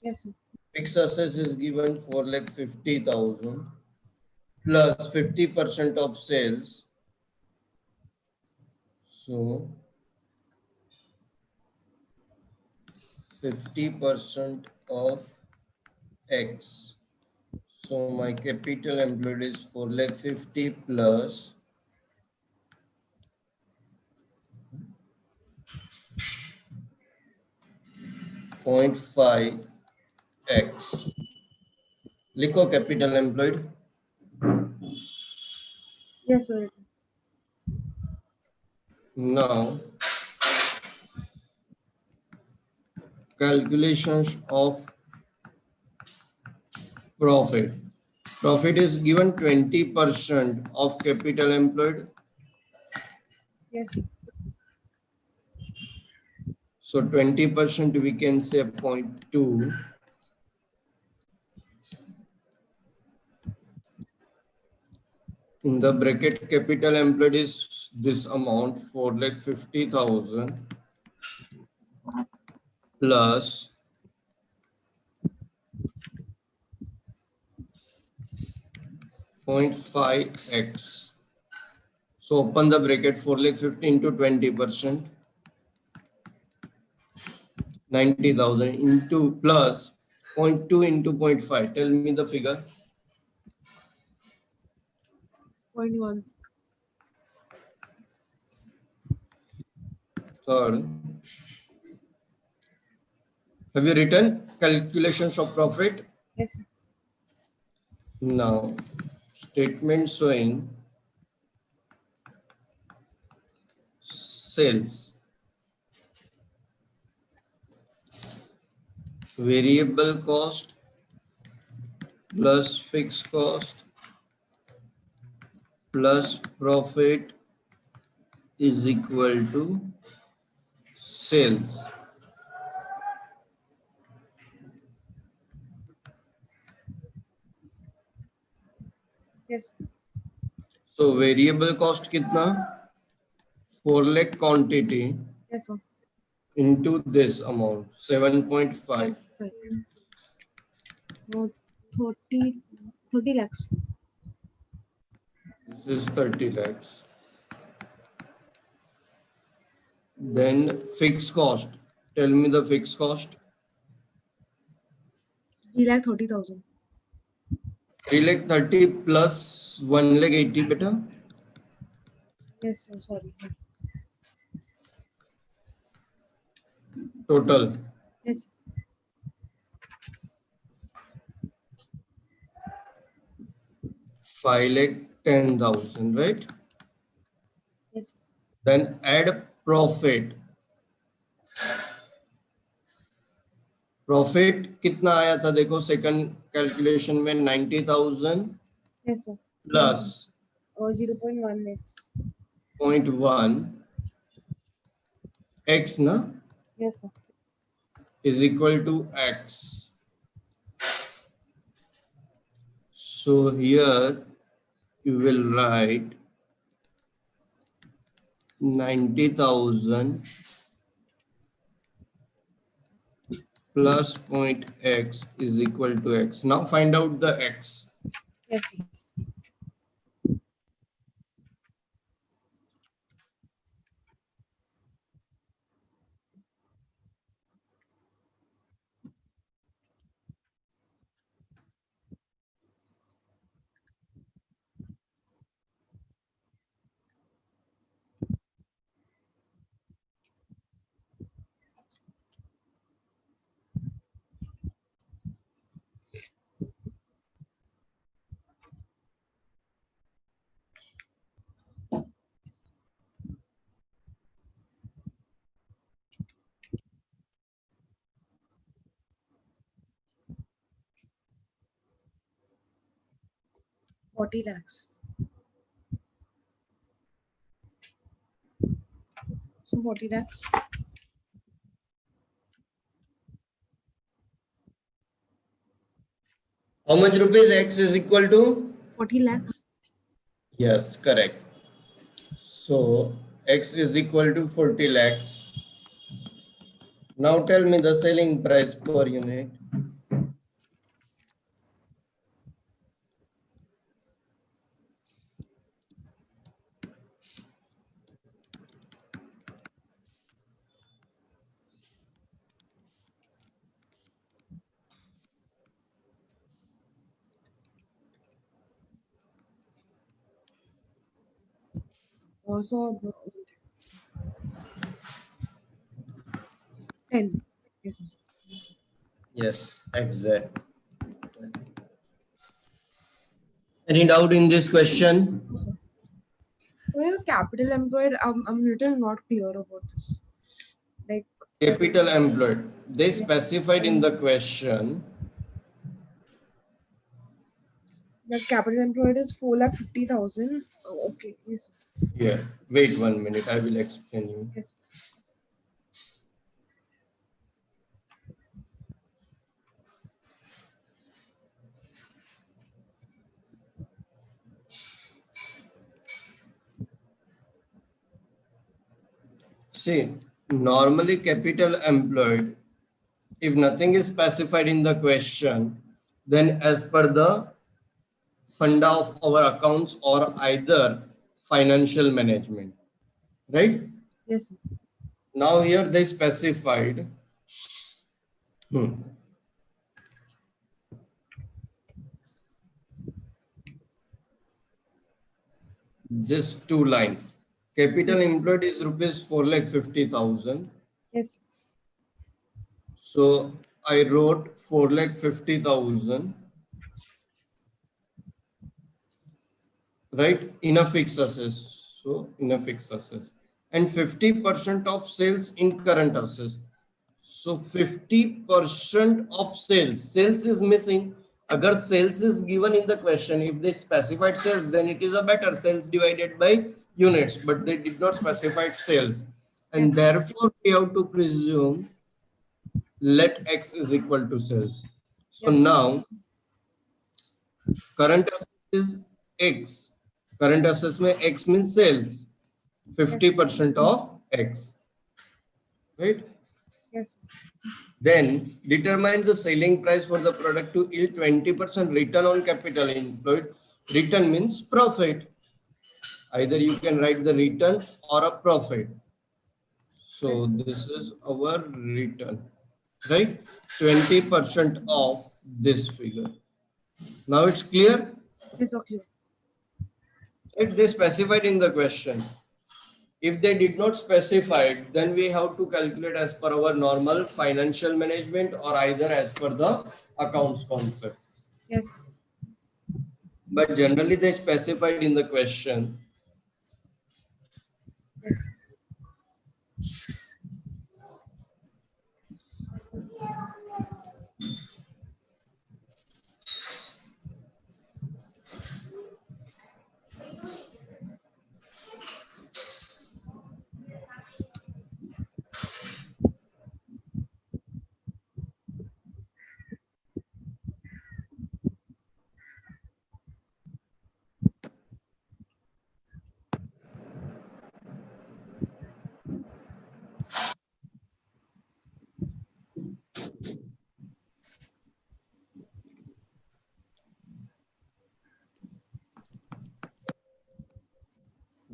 Yes, sir. Fixed assets is given for like 50,000 plus 50% of sales. So 50% of X. So my capital employed is for like 50 plus 0.5 X. लिखो capital employed. Yes, sir. Now calculations of profit. Profit is given 20% of capital employed. Yes, sir. So 20% we can say 0.2. In the bracket capital employed is this amount for like 50,000 plus 0.5x. So open the bracket for like 15 to 20%, 90,000 into plus 0.2 into 0.5. Tell me the figure. 0.1. Third, have you written calculations of profit? Yes, sir. Now, statement showing sales. variable cost plus fixed cost plus profit is equal to sales. Yes. So variable cost कितना? 4 lakh quantity Yes, sir. into this amount 7.5. Right. No, 30, 30 lakhs. This is 30 lakhs. Then fixed cost. Tell me the fixed cost. 3,30,000. 3 lakh 30 plus 1 lakh 80 beta. Yes, sir. Sorry. Total Yes. 5 lakh 10,000, right? Yes. Then add profit. Profit कितना आया था देखो second calculation में 90,000 Yes, sir. Plus 0.1 lakhs. 0.1 x ना Yes, sir. is equal to x. So here you will write 90,000 plus point x is equal to x. Now find out the x. Yes, sir. Forty lakhs. So 40 lakhs. How much rupees x is equal to? 40 lakhs. Yes, correct. So x is equal to 40 lakhs. Now tell me the selling price per unit. Also 10. Yes, sir. Yes, exact. Any doubt in this question? Yes, sir. So yeah, capital employed. I'm little not clear about this. Like Capital employed. They yeah, specified in the question. the capital employed is 4,50,000. Oh, okay. Yes. Here, wait 1 minute. I will explain you. Yes. See, normally capital employed, if nothing is specified in the question, then as per the funda of our accounts or either financial management, right? Yes. Sir. Now here they specified this two lines. Capital employed is rupees 4,50,000. Yes. So I wrote 4,50,000, right? In a fixed assets. So in a fixed assets. And 50% of sales in current assets. So 50% of sales. Sales is missing. Agar sales is given in the question, if they specified sales, then it is a better sales divided by units, but they did not specify sales. And Yes. therefore, we have to presume let X is equal to sales. So Yes. now current asset is X. Current assets में X means sales. Yes. 50% of X. Right? Yes. Then determine the selling price for the product to yield 20% return on capital employed. Return means profit. Either you can write the return or a profit. So Yes. this is our return, right? 20% of this figure. Now it's clear. Yes. Okay. If they specified in the question, if they did not specify it, then we have to calculate as per our normal financial management or either as per the accounts concept. Yes. But generally they specified in the question. Yes.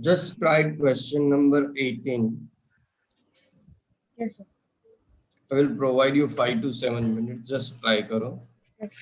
Just try question number 18. Yes, sir. I will provide you 5 to 7 minutes. Just try karo. Yes.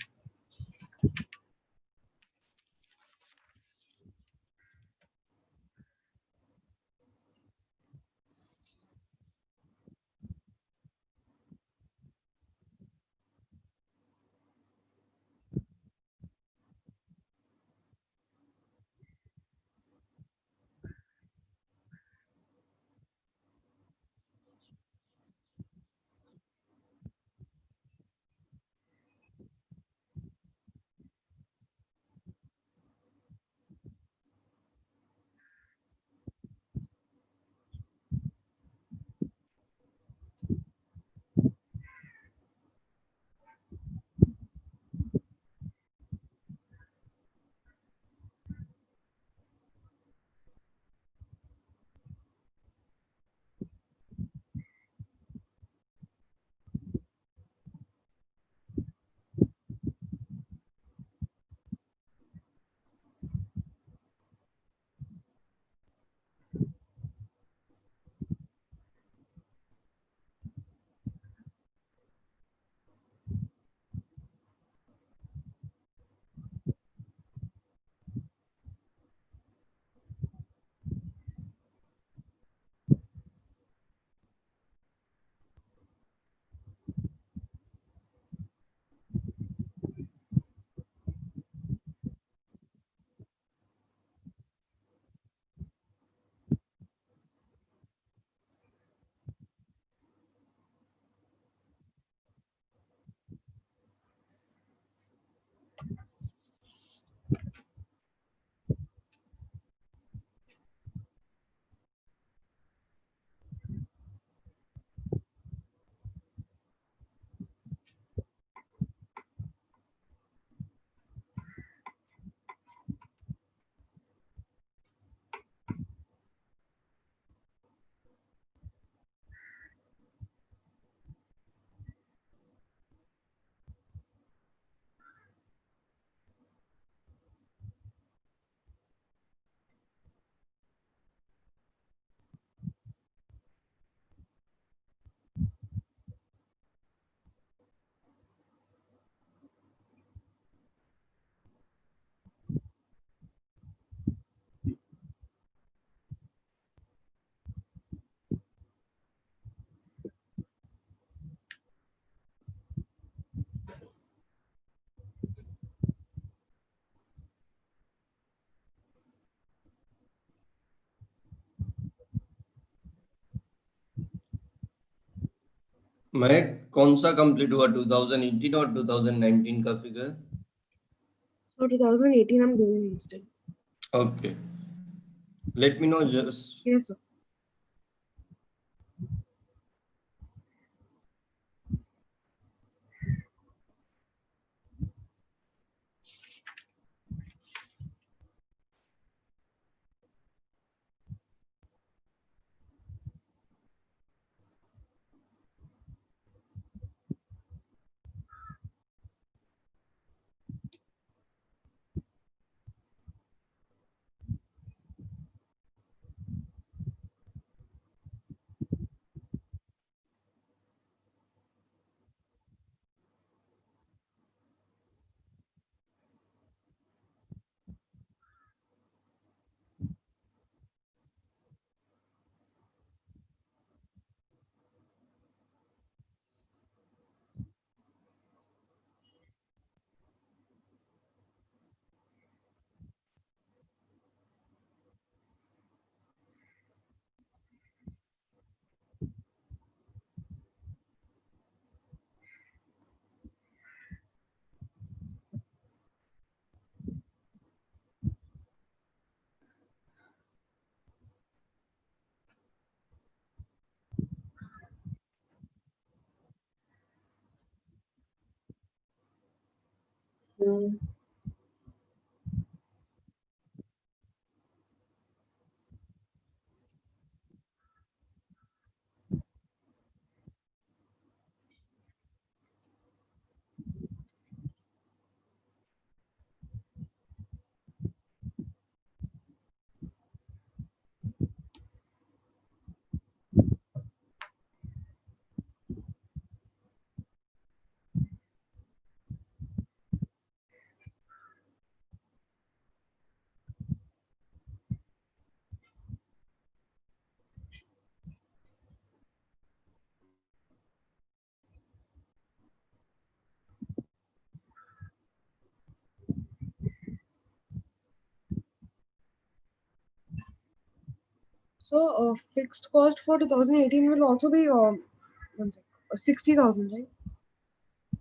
मैं कौन सा complete हुआ 2018 और 2019 का figure? So 2018 I'm doing instead. Okay, let me know just. Yes, sir. Mm. So fixed cost for 2018 will also be one sec, 60,000, right?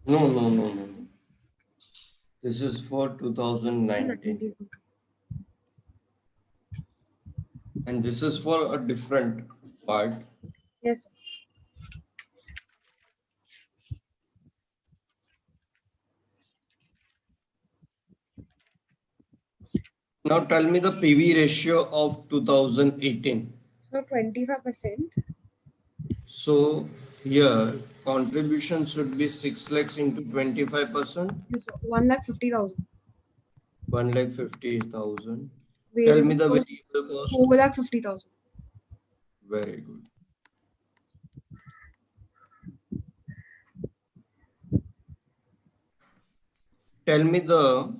No, no, no, no, no. This is for 2019, 19. and this is for a different part. Yes, sir. Now tell me the PV ratio of 2018. So 25%. So here contribution should be 6 lakhs into 25%, Yes, 1,50,000. 1,50,000. Tell me Variable the cost variable cost. 4,50,000. Very good. Tell me the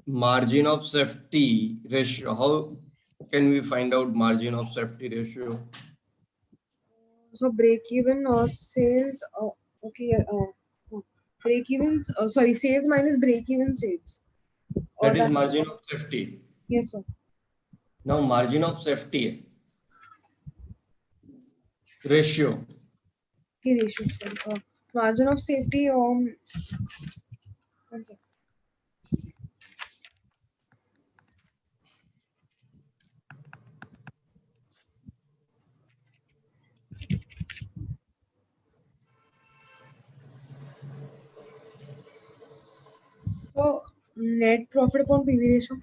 margin of safety ratio. How can we find out margin of safety ratio? So break even or sales. Okay. Break even. Sorry, sales minus break even sales. That is That's margin of safety. yes, sir. Now margin of safety ratio. Okay, ratio. Sorry. Margin of safety. One sec. So net profit upon PV ratio.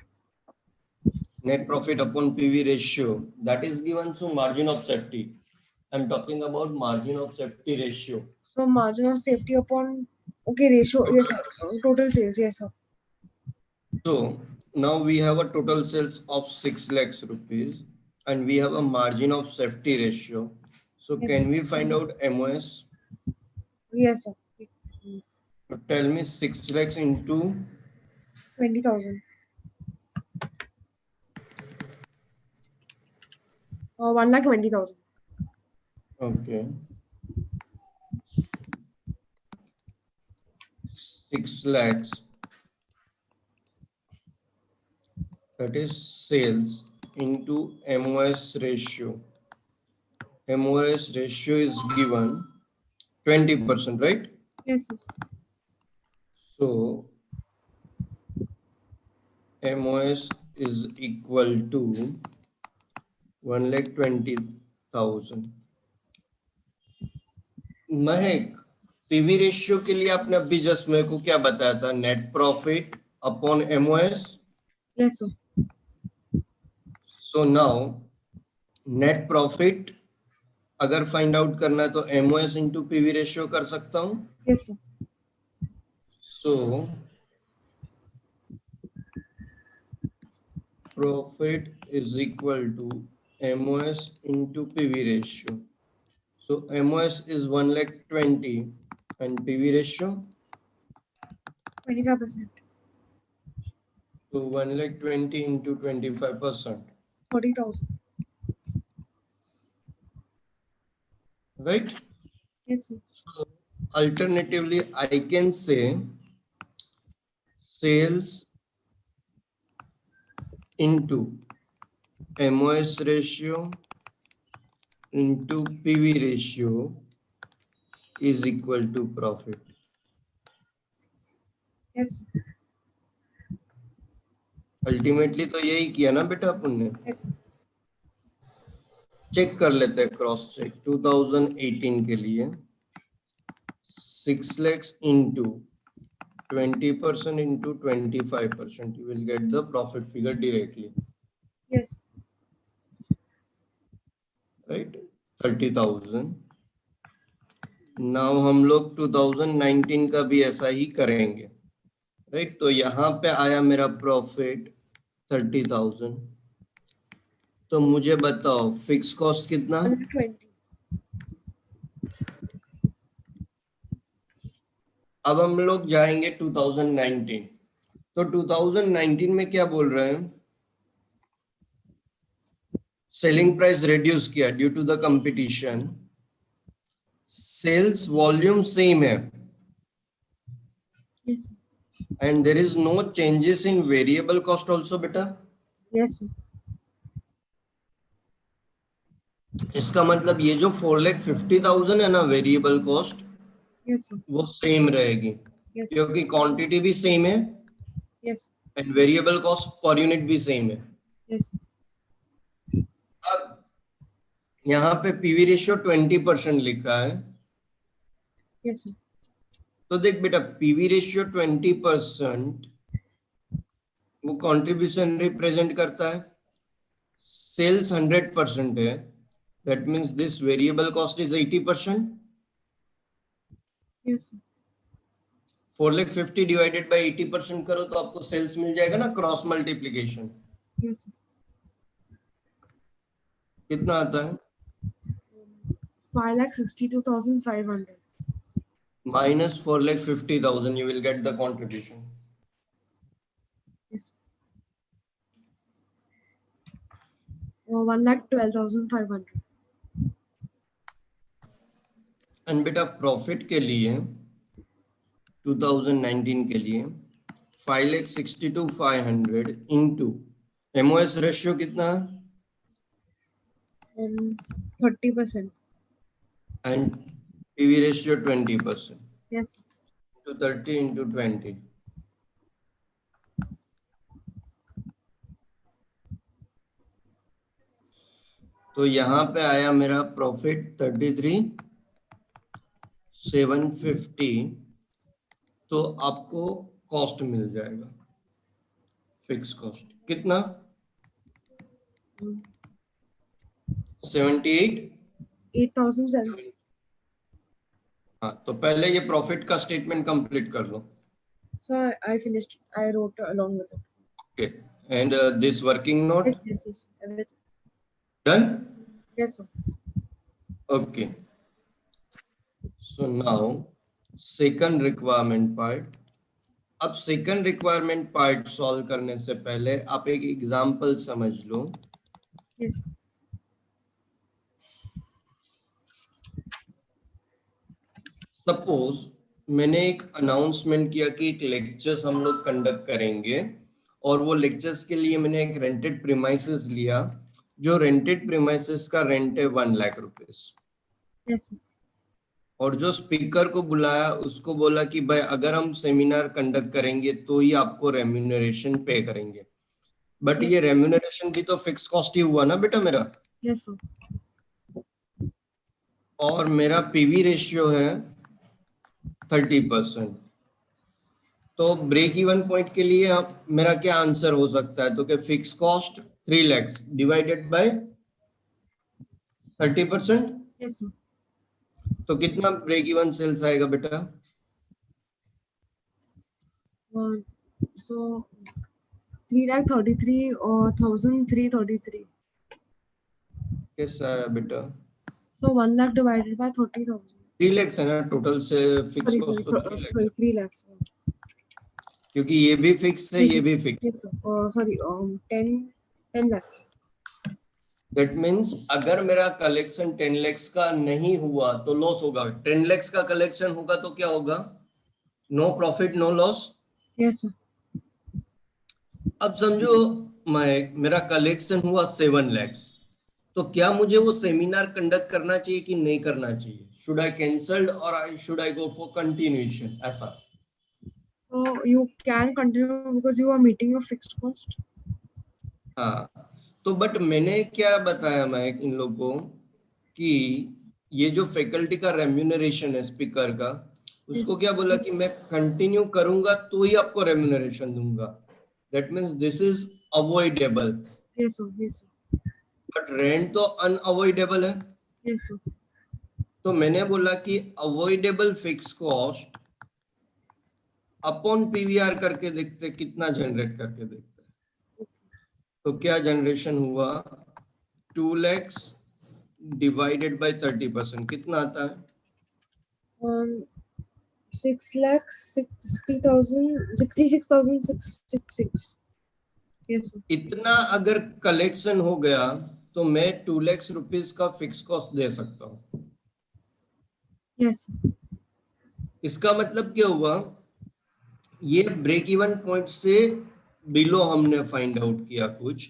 Net profit upon PV ratio, that is given to margin of safety. I'm talking about margin of safety ratio. So margin of safety upon okay ratio. Yes, sir. Total sales. Yes, sir. So now we have a total sales of 6 lakhs rupees and we have a margin of safety ratio. So Yes. can we find out MOS? Yes, sir. So tell me 6 lakhs into 20,000. 1,20,000. okay 6 lakhs, that is sales into MOS ratio. MOS ratio is given 20%, right? Yes, sir. So MOS is equal to 1,20,000. Mahak, PV ratio के लिए आपने अभी just मेरे को क्या बताया था? Net profit upon MOS. Yes, sir. So now net profit अगर फाइंड आउट करना है तो एमओएस इंटू पीवी रेशियो कर सकता हूं. Yes, sir. So profit is equal to MOS into PV ratio. So MOS is 1,20,000 and PV ratio 25%. so 1,20,000 into 25%, 40,000. right? Yes, sir. So alternatively, I can say sales into MOS ratio into PV ratio is equal to profit. Yes, sir. Ultimately तो यही किया ना बेटा अपन ने. Yes, sir. Check कर लेते हैं, cross check. 2018 के लिए 6 lakhs into 20% into 25%, you will get the profit figure directly, Yes. right? 30,000. now हम लोग 2019 का भी ऐसा ही करेंगे, right? तो यहाँ पे आया मेरा प्रॉफिट 30,000. तो मुझे बताओ फिक्स कॉस्ट कितना? 120. अब हम लोग जाएंगे 2019. तो 2019 में क्या बोल रहे हैं? सेलिंग प्राइस रिड्यूस किया due to the competition. Sales volume same है Yes, sir. and there is no changes in variable cost also बेटा. Yes, sir. इसका मतलब ये जो 4,50,000 है ना वेरिएबल कॉस्ट, Yes, sir. वो सेम रहेगी Yes. क्योंकि क्वांटिटी भी सेम है Yes. And variable cost per unit भी सेम है. Yes. अब यहाँ पे पीवी रेशियो 20% लिखा है. Yes, sir. तो देख बेटा, पीवी रेशियो 20% वो कंट्रीब्यूशन रिप्रेजेंट करता है. सेल्स 100% है, that means this variable cost is 80%. Yes, sir. 4,50,000 divided by 80% करो तो आपको सेल्स मिल जाएगा ना, क्रॉस मल्टीप्लीकेशन. Yes, sir. कितना आता है? 5,62,500. minus 4,50,000, you will get the contribution. Yes. 1,12,500. And बेटा प्रॉफिट के लिए 2019 के लिए 5,62,500 इंटू एमओएस रेशियो कितना है? 30%. And PV ratio 20%. Yes. तो 30 into 20. तो यहाँ पे आया मेरा प्रॉफिट 33,750. तो आपको कॉस्ट मिल जाएगा, फिक्स कॉस्ट कितना? 78. 8,007. हाँ, तो पहले ये प्रॉफिट का स्टेटमेंट कंप्लीट कर लो. So I finished. I wrote along with it. Okay, and this working note Yes, yes, yes. Everything. Done. Yes, sir. Okay, so now second requirement part. अब second requirement part solve करने से पहले आप एक example समझ लो. Yes. Suppose मैंने एक announcement किया कि एक लेक्चर्स हम लोग कंडक्ट करेंगे और वो लेक्चर्स के लिए मैंने एक रेंटेड प्रीमाइसेस लिया. जो रेंटेड प्रीमाइसेस का रेंट है 1 लाख रुपीस. Yes, sir. और जो स्पीकर को बुलाया उसको बोला कि भाई अगर हम सेमिनार कंडक्ट करेंगे तो ही आपको रेम्यूनरेशन पे करेंगे, बट Yes. ये रेम्यूनरेशन भी तो फिक्स कॉस्ट ही हुआ ना बेटा मेरा, Yes, sir. और मेरा पीवी रेशियो है 30%। तो ब्रेक इवन पॉइंट के लिए मेरा क्या आंसर हो सकता है, तो क्या fix cost 3 lakhs divided by 30%, Yes, sir. तो कितना ब्रेक इवन सेल्स आएगा बेटा? Uh, so 3,33 or 1,333. कैसा है बेटा? So 1 lakh divided by 30,000. 3 lakhs है ना टोटल से, फिक्स Sorry, sorry, कॉस्ट तो 3 lakhs sorry, है, 3 lakhs. क्योंकि ये भी फिक्स है 3 ये lakhs. भी fix. Yes, sir. Sorry, 10 lakhs. That means अगर मेरा कलेक्शन 10 lakhs का नहीं हुआ तो लॉस होगा, 10 lakhs का कलेक्शन होगा तो क्या होगा? No profit no loss. Yes, sir. अब समझो मेरा कलेक्शन हुआ 7 lakhs, तो क्या मुझे वो सेमिनार कंडक्ट करना चाहिए कि नहीं करना चाहिए? शुड आई कैंसल्ड और I should I go for continuation, ऐसा? So you can continue because you are meeting your fixed cost. हाँ, तो बट मैंने क्या बताया मैं इन लोगों को कि ये जो फैकल्टी का रेम्यूनरेशन है स्पीकर का, उसको Yes, क्या बोला कि मैं कंटिन्यू करूंगा तो ही आपको रेम्यूनरेशन दूंगा, that means this is avoidable, yes, sir. Yes, sir. But rent तो अनअवॉइडेबल है। Yes, sir. तो मैंने बोला कि avoidable fix cost upon PVR करके देखते कितना जनरेट करके देखते हैं। तो क्या जनरेशन हुआ? 2 lakhs डिवाइडेड बाय 30%, कितना आता है? 6,60,000, 66,666. Yes, sir. इतना अगर कलेक्शन हो गया तो मैं 2 lakhs रुपीज का फिक्स कॉस्ट दे सकता हूँ। Yes, sir. इसका मतलब क्या हुआ? ये ब्रेक इवन पॉइंट से बिलो हमने फाइंड आउट किया कुछ,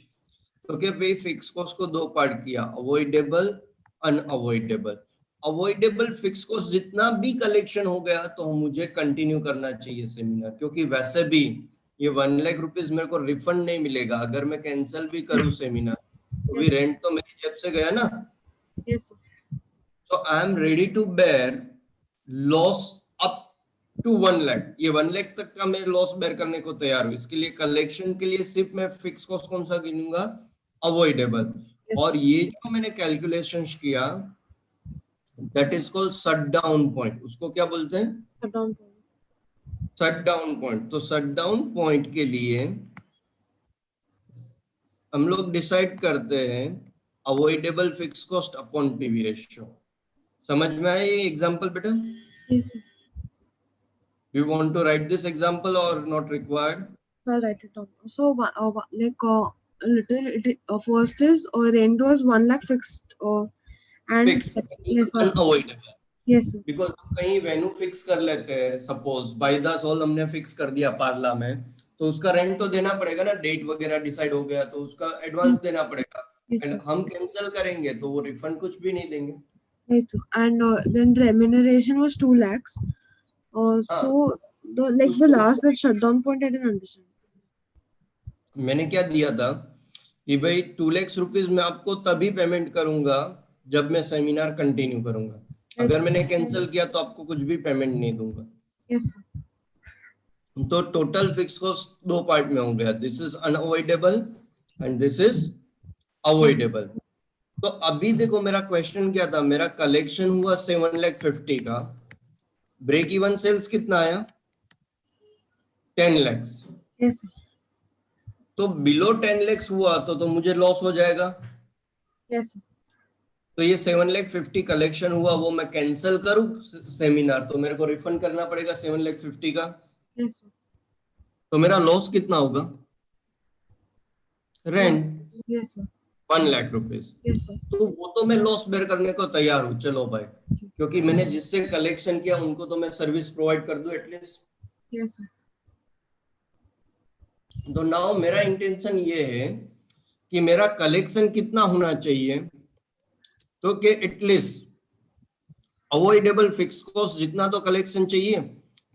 तो क्या भाई फिक्स कॉस्ट को दो पार्ट किया, avoidable unavoidable. Avoidable fix cost जितना भी कलेक्शन हो गया तो मुझे कंटिन्यू करना चाहिए सेमिनार, क्योंकि वैसे भी ये 1 लाख रुपीज मेरे को रिफंड नहीं मिलेगा, अगर मैं कैंसिल भी करूँ सेमिनार तो भी Yes, रेंट तो मेरी जेब से गया ना। yes, sir. So I am ready to bear loss up to 1 lakh, ये 1 लाख तक का मैं लॉस बेयर करने को तैयार हूँ। इसके लिए कलेक्शन के लिए सिर्फ मैं फिक्स कॉस्ट कौन सा गिनूंगा? अवॉइडेबल। Yes, और ये जो मैंने कैलकुलेशन किया that is called shut down point, उसको क्या बोलते हैं? cut down. Shut down point. तो शट डाउन पॉइंट के लिए हम लोग डिसाइड करते हैं avoidable fix cost upon PV ratio. समझ में आया ये एग्जांपल बेटा? Yes, sir. You want to write this example or not required? I'll write it down. So, first is rent was 1 lakh fixed, and fix yes, sir. Unavoidable, Yes, sir. Because हम कहीं venue fix कर लेते हैं, suppose by the soul हमने fix कर दिया पार्ला में, तो उसका रेंट तो देना पड़ेगा ना, डेट वगैरह डिसाइड हो गया तो उसका एडवांस देना पड़ेगा, Yes, एंड sir. हम कैंसिल करेंगे तो वो रिफंड कुछ भी नहीं देंगे। Right, sir. And then remuneration was 2 lakhs. हाँ, So the उसको last, the shutdown point, I didn't understand. मैंने क्या दिया था कि भाई 2 lakhs रुपीज मैं आपको तभी पेमेंट करूंगा जब मैं सेमिनार कंटिन्यू करूंगा, Right, अगर sir. मैंने कैंसिल किया तो आपको कुछ भी पेमेंट नहीं दूंगा। Yes, sir. तो टोटल फिक्स कॉस्ट दो पार्ट में हो गया, this is unavoidable and this is Yes, avoidable. तो अभी देखो मेरा क्वेश्चन क्या था, मेरा कलेक्शन हुआ 7,50,000 का, ब्रेक इवन सेल्स कितना आया? 10 lakhs। yes, sir. तो बिलो 10 lakhs हुआ तो मुझे लॉस हो जाएगा। Yes, sir. तो ये 7,50,000 कलेक्शन हुआ, वो मैं कैंसिल करूं सेमिनार तो मेरे को रिफंड करना पड़ेगा 7,50,000 का, Yes, sir. तो मेरा लॉस कितना होगा? One. Rent Yes, sir. 1 lakh rupees. Yes, sir. तो वो तो मैं लॉस बेयर करने को तैयार हूँ, चलो भाई, Okay. क्योंकि मैंने जिससे कलेक्शन किया उनको तो मैं सर्विस प्रोवाइड कर दूं एटलीस्ट। Yes, sir. तो नाउ मेरा इंटेंशन ये है कि मेरा कलेक्शन कितना होना चाहिए, तो कि एटलीस्ट अवॉइडेबल फिक्स कॉस्ट जितना तो कलेक्शन चाहिए,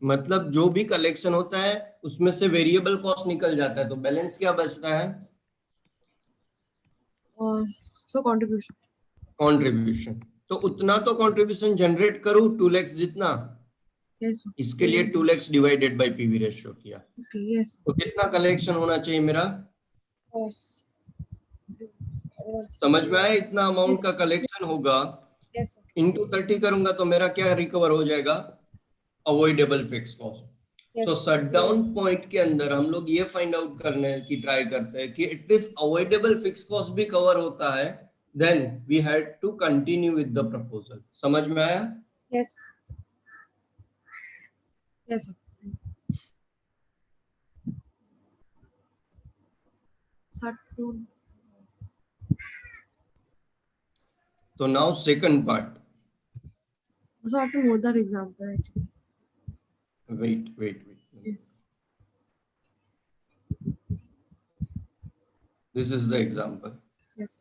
मतलब जो भी कलेक्शन होता है उसमें से वेरिएबल कॉस्ट निकल जाता है, तो बैलेंस क्या बचता है? So contribution. कंट्रीब्यूशन। तो उतना तो कंट्रीब्यूशन जनरेट करूं 2 लाख जितना, Yes. इसके लिए 2 lakh divided by PV ratio किया, Okay. Yes. तो कितना कलेक्शन होना चाहिए मेरा? Yes. समझ में आया? इतना अमाउंट Yes. का कलेक्शन होगा, Yes. इंटू 30 करूंगा तो मेरा क्या रिकवर हो जाएगा? Avoidable fix cost. So Yes. Shut down point के अंदर हम लोग ये फाइंड आउट करने की ट्राई करते हैं कि एटलीस्ट अवॉइडेबल फिक्स कॉस्ट भी कवर होता है, then we had to continue with the proposal. समझ में आया? Yes. Yes. Start to. तो now second part. So I have to note that example actually. Wait Yes. This is the example. Yes.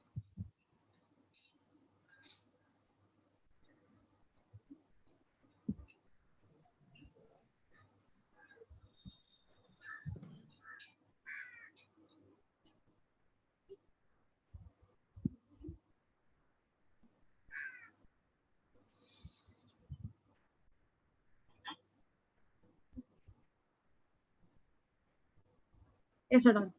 Yes, sir. Done.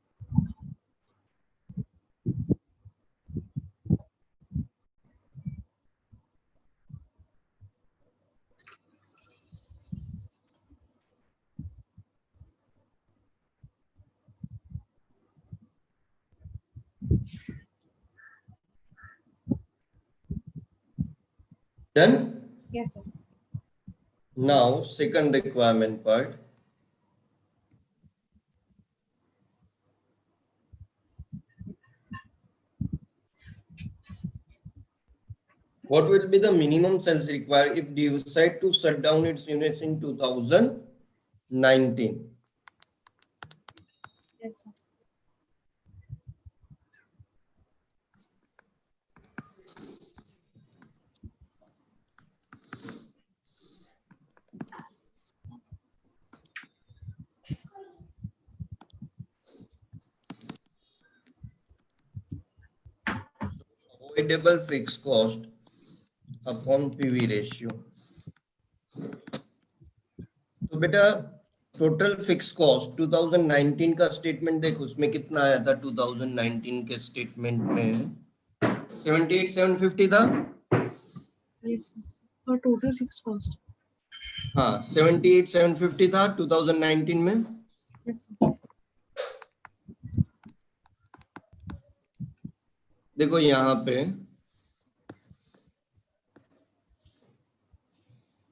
Done. Yes, sir. Now second requirement part. What will be the minimum sales required if they decide to shut down its units in 2019? Yes, sir. Avoidable fixed cost upon PV ratio. तो बेटा total fix cost 2019 का statement देख, उसमें कितना आया था? 2019 के statement में 78,750 था। Yes. For total fixed cost. हाँ 78,750 था 2019 में। Yes, sir. देखो यहाँ पे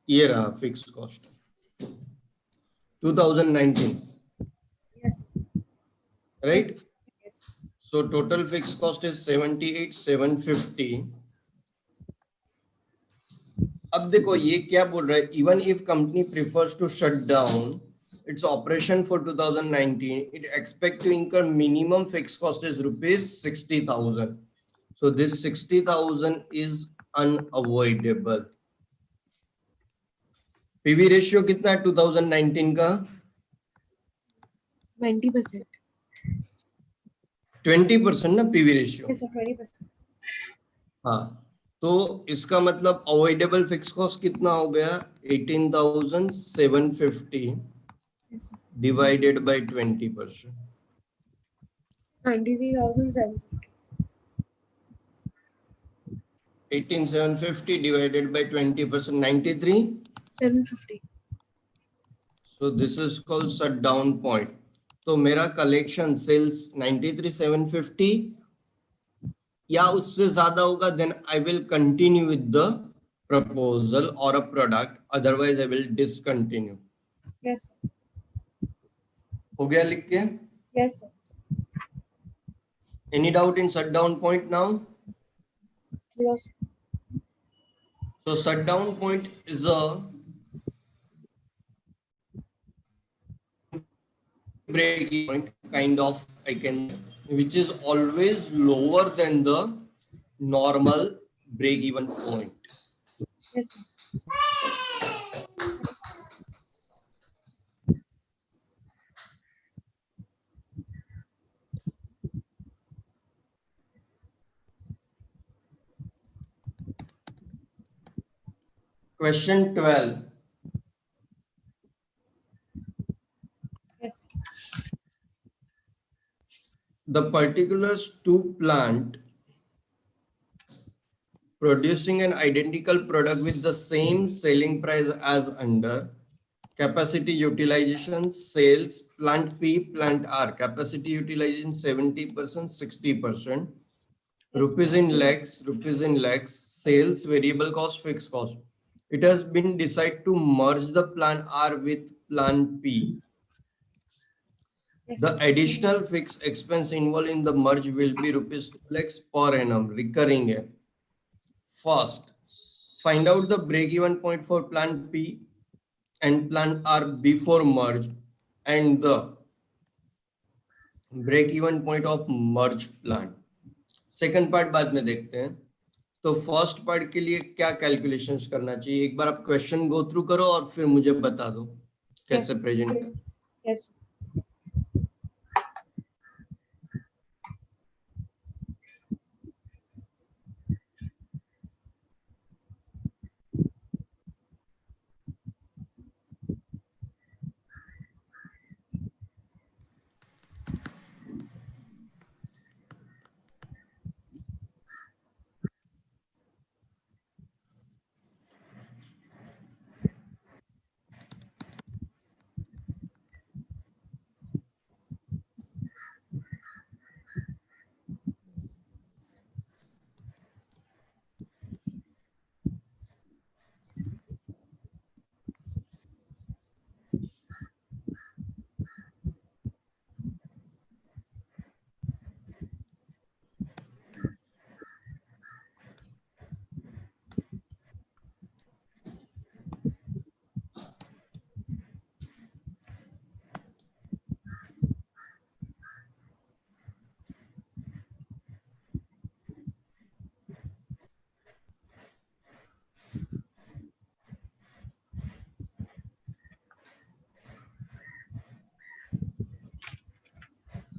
ये रहा fix cost 2019, Yes. Right? Yes. So total fixed cost is 78,750. अब देखो ये क्या बोल रहा है, even if company prefers to shut down its operation for 2019, it expect to incur minimum fixed cost is rupees 60,000. So this 60,000 is unavoidable. PV ratio कितना है 2019 का? 20%. 20% ना PV ratio? Yes, sir. 20%. हाँ, तो इसका मतलब अवॉइडेबल फिक्स कॉस्ट कितना हो गया? 18,750 Yes, sir. divided by 20%. 93,750. 18,750 divided by 20%, 93. 750. So this is called shut down point. तो मेरा कलेक्शन सेल्स 93,750 या उससे ज्यादा होगा, then I will continue with the proposal or a product, otherwise I will discontinue. Yes, sir. हो गया लिख के? Yes, sir. Any doubt in shut down point now? Yes. So shut down point is a break point kind of, I can, which is always lower than the normal break even point. Yes, sir. Question 12. Yes. The particulars to plant producing an identical product with the same selling price as under capacity utilization, sales, plant P, plant R, capacity utilization 70%, 60%, Yes. rupees in lakhs, sales, variable cost, fixed cost. It has been decided to merge the plant R with plant P. Yes. The additional fixed expense involved in the merge will be rupees 2 lakhs per annum, recurring. First, find out the break-even point for plant P and plant R before merge and the break-even point of merge plant. Second part बाद में देखते हैं. तो first part के लिए क्या calculations करना चाहिए, एक बार आप क्वेश्चन गो थ्रू करो और फिर मुझे बता दो कैसे Yes. Present. Yes.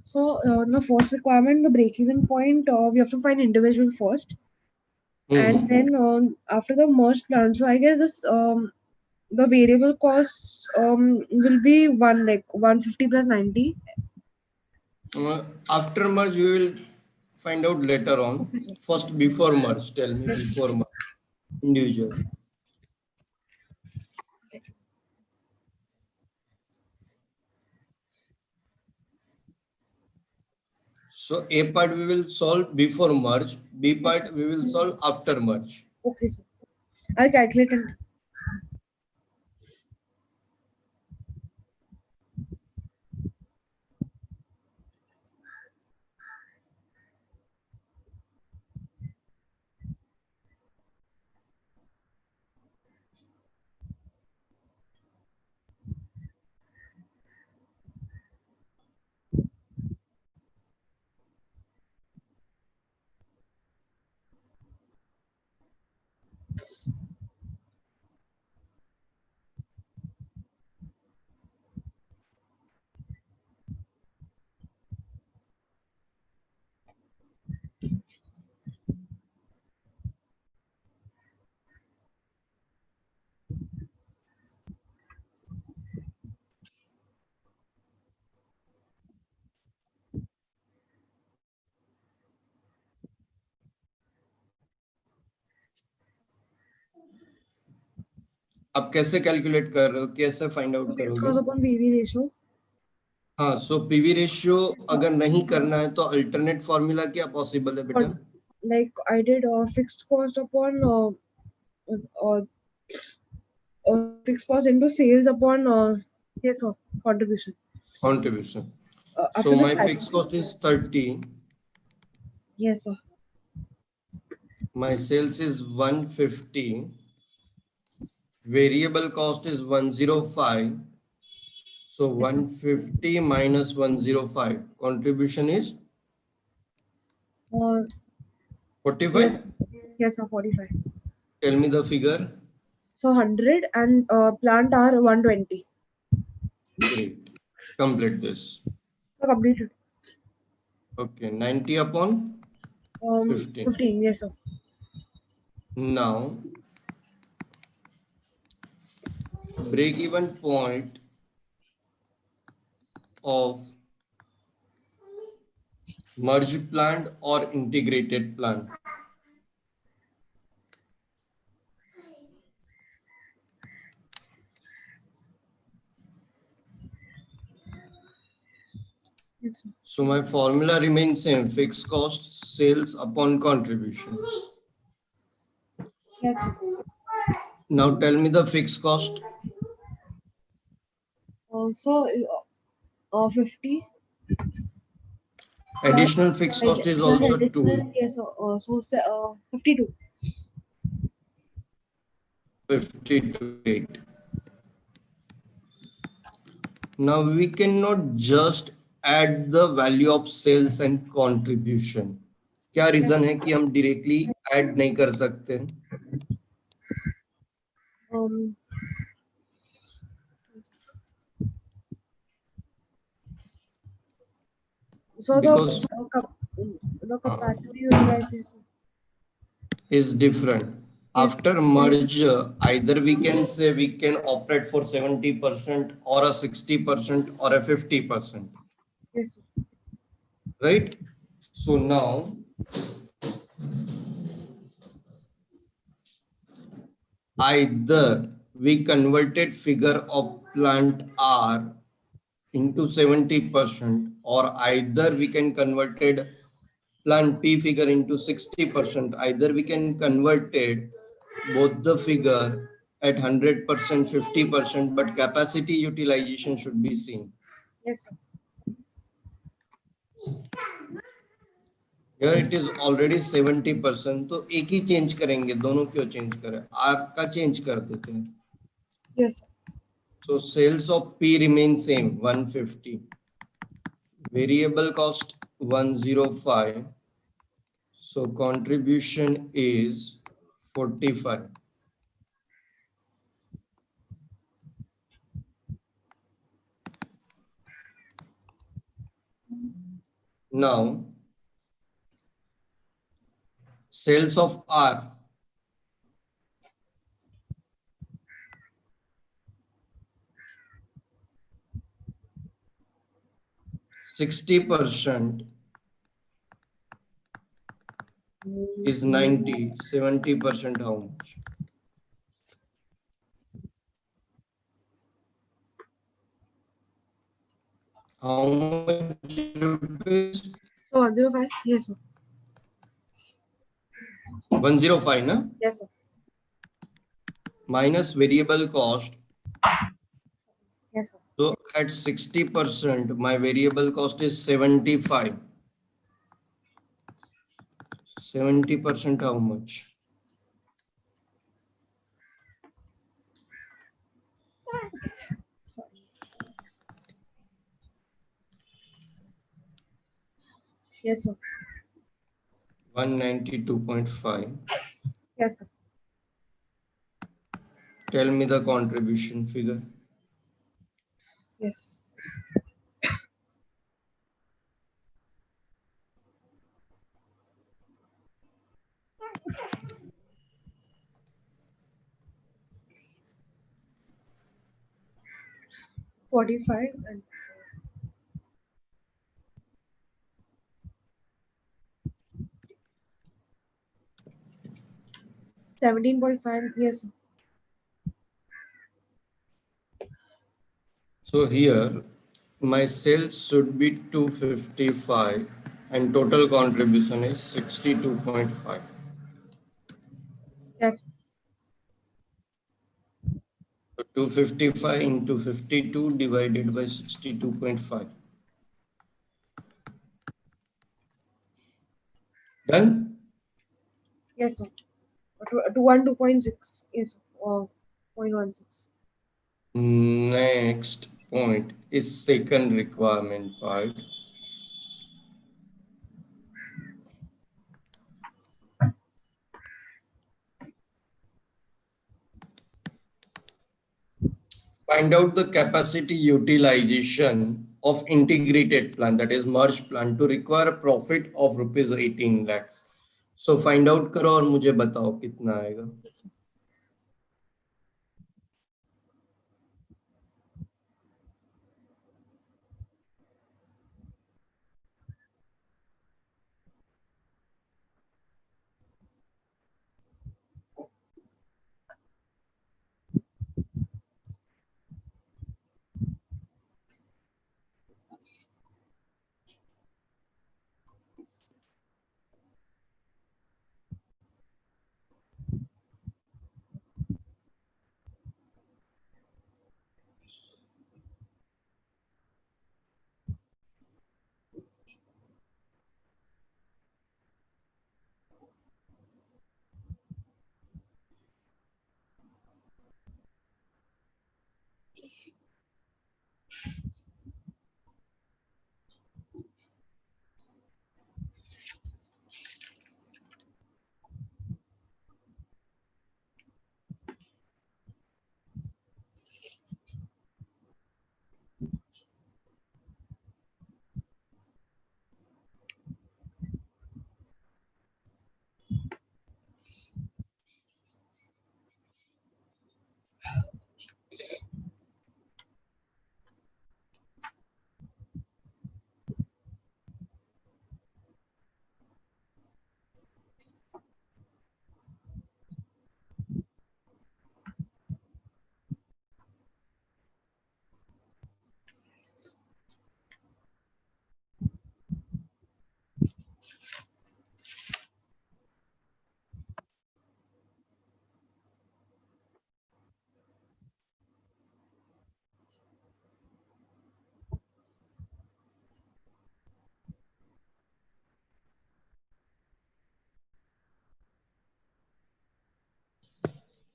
So, the first requirement, the break-even point, we have to find individual first, and then after the merged plan. So, I guess this the variable costs will be 150 plus 90. After merge we will find out later on. Okay, sir. First before merge, tell me Yes. before merge individual. So A part we will solve before merge, B part we will solve after merge. Okay, sir. I'll calculate it. आप कैसे calculate कर रहे हो, कैसे find out Fixed करोगे? cost upon PV ratio. हाँ, सो PV ratio अगर नहीं करना है तो अल्टरनेट फॉर्मूला क्या पॉसिबल है बेटा? Like I did fixed cost upon uh, fixed cost into sales upon yes, sir, contribution. Contribution. So After this my fixed calculation. cost is 30, Yes, sir. my sales is 150, variable cost is 105. So Yes, sir. 150 minus 105, contribution is Uh, 45. yes, yes, sir. 45. Tell me the figure. So 100 and plant are 120. Great. Complete this. So completed. Okay, 90 upon 15. 15. Yes, sir. Now, break-even point of merged plant or integrated plant. Yes, sir. So my formula remains same, fixed cost sales upon contribution. Yes, sir. Now tell me the fixed cost. So 50 plus Additional fixed cost is also additional. 2. Yes, so 52. 52, great. Now we cannot just add the value of sales and contribution. क्या Yes. Reason है कि हम directly add नहीं कर सकते? Um. So Because the capacity utilization. is different. Yes. After merger, either we can say we can operate for 70% or a 60% or a 50%, Yes, sir. right? So now either we converted figure of plant R into 70% or either we can converted plant P figure into 60%. Either we can converted both the figure at 100%, 50%, but capacity utilization should be seen. Yes, sir. Here it is already 70%. तो एक ही change करेंगे, दोनों क्यों change करें? R का change कर देते हैं. Yes, sir. So sales of P remain same 150. Variable cost 105. So contribution is 45. Now sales of R 60% is 90, 70% how much? How much rupees? So 105. Yes, sir. 105, na? Yes, sir. Minus variable cost. Yes, sir. So at 60%, my variable cost is 75. 70% how much? Sorry. Yes, sir. 192.5. Yes, sir. Tell me the contribution figure. Yes, sir. 45 and 17.5. Yes, sir. So here my sales should be 255 and total contribution is 62.5. Yes. So 255 into 52 divided by 62.5. Done? Yes, sir. To 1 2.6. Yes, sir. 0.16. Next point is second requirement part. Find out the capacity utilization of integrated plant, that is merged plant, to require a profit of rupees 18 lakhs. So find out करो और मुझे बताओ कितना आएगा. Yes, sir.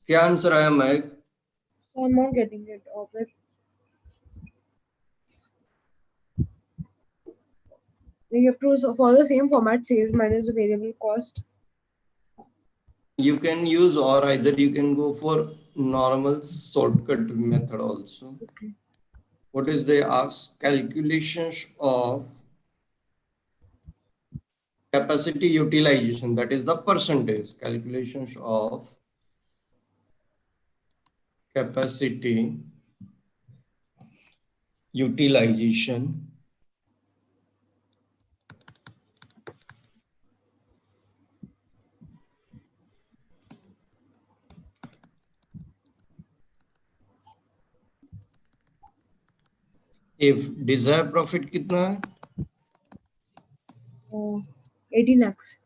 क्या answer आया महक? So I'm not getting it. But you have to follow the same format, sales minus the variable cost. You can use, or either you can go for normal shortcut method also. Okay. What is they ask? Calculations of capacity utilization, that is the percentage. Calculations of capacity utilization if desired profit कितना है? 18 lakhs.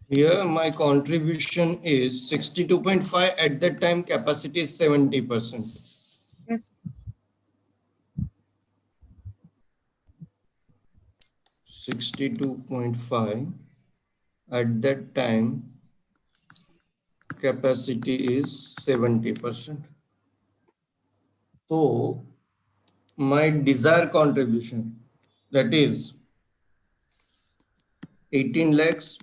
Here my contribution is 62.5. At that time capacity is 70%. Yes. 62.5. At that time capacity is 70%. So my desired contribution, that is 18 lakhs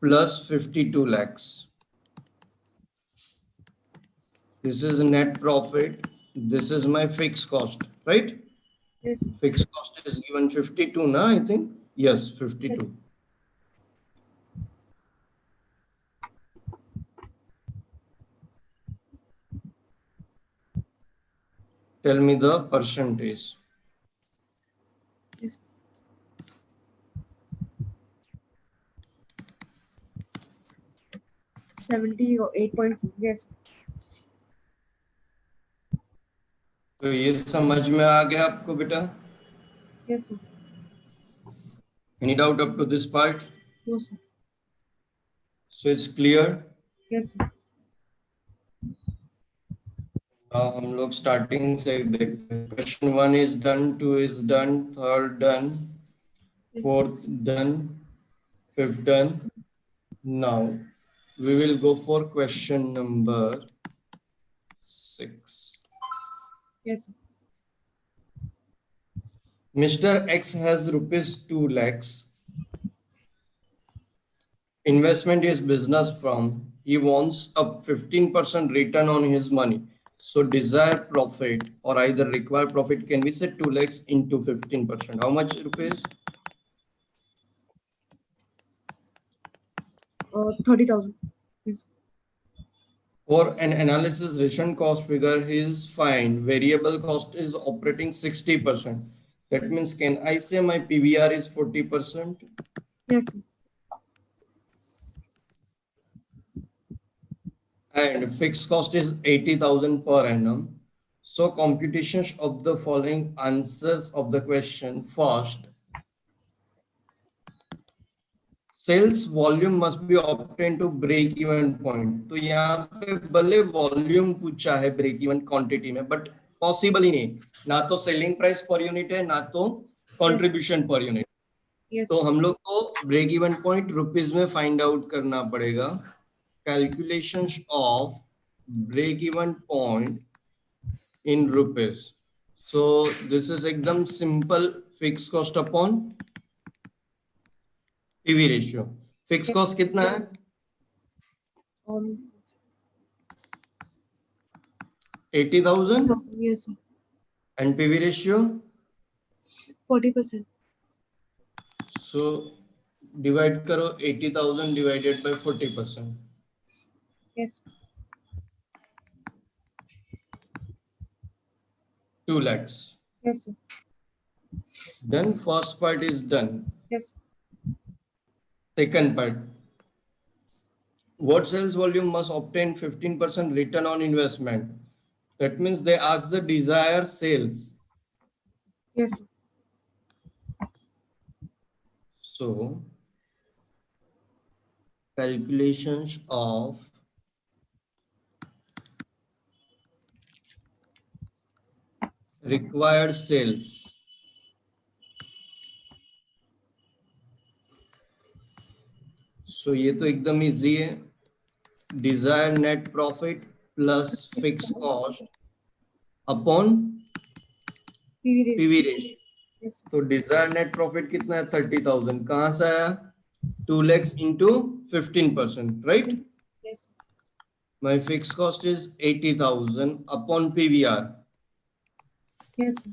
plus 52 lakhs. This is net profit. This is my fixed cost, right? Yes. Fixed cost is given 52, na, I think. Yes, Yes. 52. Tell me the percentage. Yes. 78.4. Yes. तो ये समझ में आ गया आपको बेटा? Yes, sir. Any doubt up to this part? No, sir. So it's clear. Yes, sir. हम लोग starting से देखते हैं. Question 1 is done, 2 is done, 3rd done, Yes. 4th done, 5th done. Now we will go for question number 6. Yes, sir. Mr. X has rupees 2 lakhs. Investment is business firm. He wants a 15% return on his money. So desired profit or either required profit can be said 2 lakhs into 15%. How much rupees? 30,000. Yes. For an analysis ration cost figure, his fine variable cost is operating 60%. That means can I say my PVR is 40%? Yes, sir. And fixed cost is 80,000 per annum. So computations of the following answers of the question. First, sales volume must be obtained to break even point. तो यहाँ पे भले volume पूछा है break even quantity में, but possible ही नहीं. ना तो selling price per unit है, ना तो Yes. contribution per unit. Yes. तो हम लोग को break even point rupees में find out करना पड़ेगा. Calculations of break even point in rupees. So this is एकदम simple fixed cost upon PV ratio. Fixed Yes. cost कितना है? Um, 80,000 yes, sir. and PV ratio. 40%. So divide करो 80,000 divided by 40%. Yes. 2 lakhs. Yes, sir. Then first part is done. Yes. Second part. What sales volume must obtain 15% return on investment? That means they ask the desired sales. Yes, sir. So calculations of required sales. So ये तो एकदम easy है. Desired net profit plus fixed cost upon PV ratio. PV ratio. Yes, sir. तो desired net profit कितना है? 30,000. कहाँ से आया? 2 lakhs into 15%, right? Yes, sir. My fixed cost is 80,000 upon PVR. Yes, sir.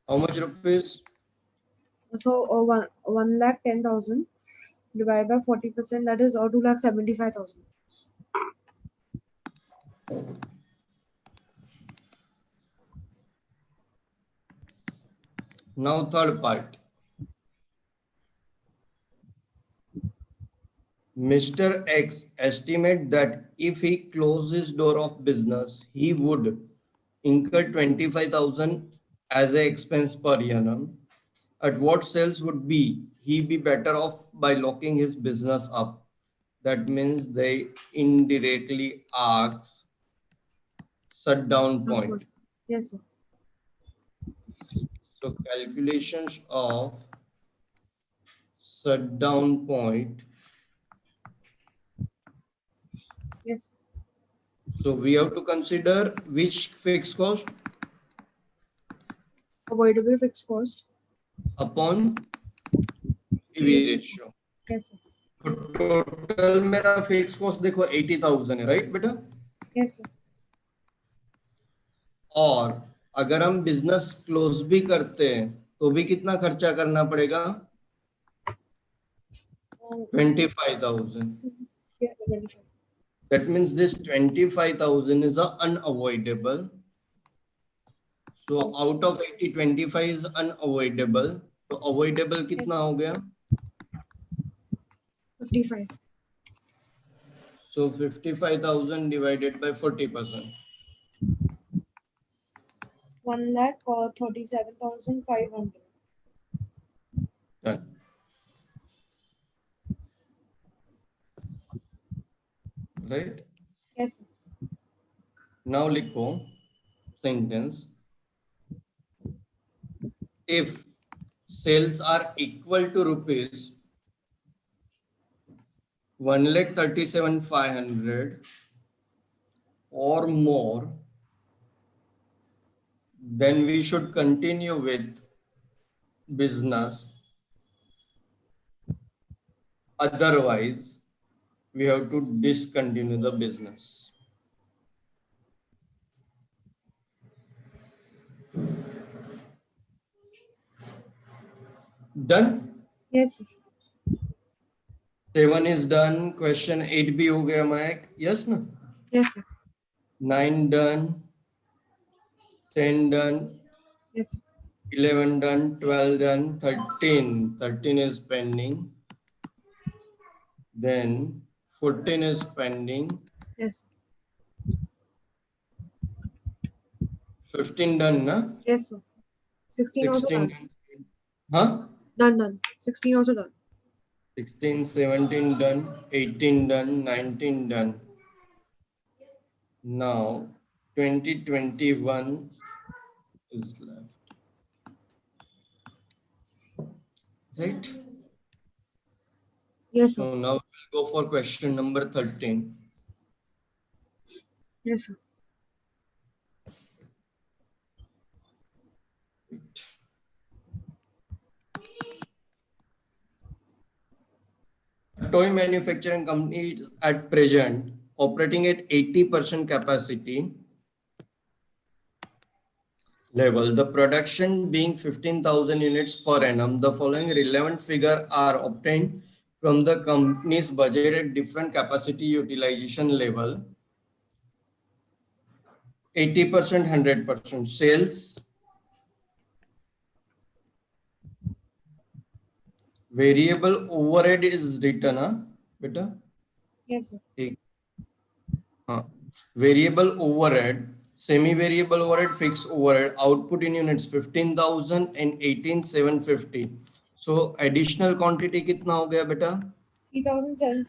How much rupees? So, 1,10,000 divided by 40%, that is 2,75,000. Now third part. Mr. X estimate that if he closes door of business, he would incur 25,000 as a expense per annum. At what sales would be he be better off by locking his business up? That means they indirectly ask shutdown point. Yes, sir. So calculations of shutdown point. Yes. So we have to consider which fixed cost Avoidable fixed cost. upon PV ratio. Yes, sir. तो total मेरा fix cost देखो 80,000 है, right बेटा? Yes, sir. और अगर हम business close भी करते हैं तो भी कितना खर्चा करना पड़ेगा? 25,000. Yes, sir. 25. That means this 25,000 is unavoidable. So out of 80, 25 is unavoidable. तो avoidable कितना हो गया? 55. So 55,000 divided by 40%. 1,37,500. Done. Right? Yes, sir. Now लिखो sentence. If sales are equal to rupees 1,37,500 or more, then we should continue with business. Otherwise, we have to discontinue the business. Done? Yes, sir. 7 is done. Question 8 भी हो गया Mike? Yes ना? Yes, sir. 9 done. 10 done. Yes, sir. 11 done. 12 done. 13. 13 is pending. Then 14 is pending. Yes, sir. 15 done na? Yes, sir. 16 also 16 done. done. Huh? Done. 16 also done. 16, 17 done. 18 done. 19 done. Now 2021 is left. Right? Yes, sir. So now we'll go for question number 13. Yes, sir. Toy manufacturing company is at present operating at 80% capacity level. The production being 15,000 units per annum. The following relevant figure are obtained from the company's budget at different capacity utilization level. 80%, 100%. Sales, variable overhead is written, huh? Beta? Yes, sir. Variable overhead, semi-variable overhead, fixed overhead, output in units 15,000 and 18,750. So additional quantity कितना हो गया बेटा? 3,007.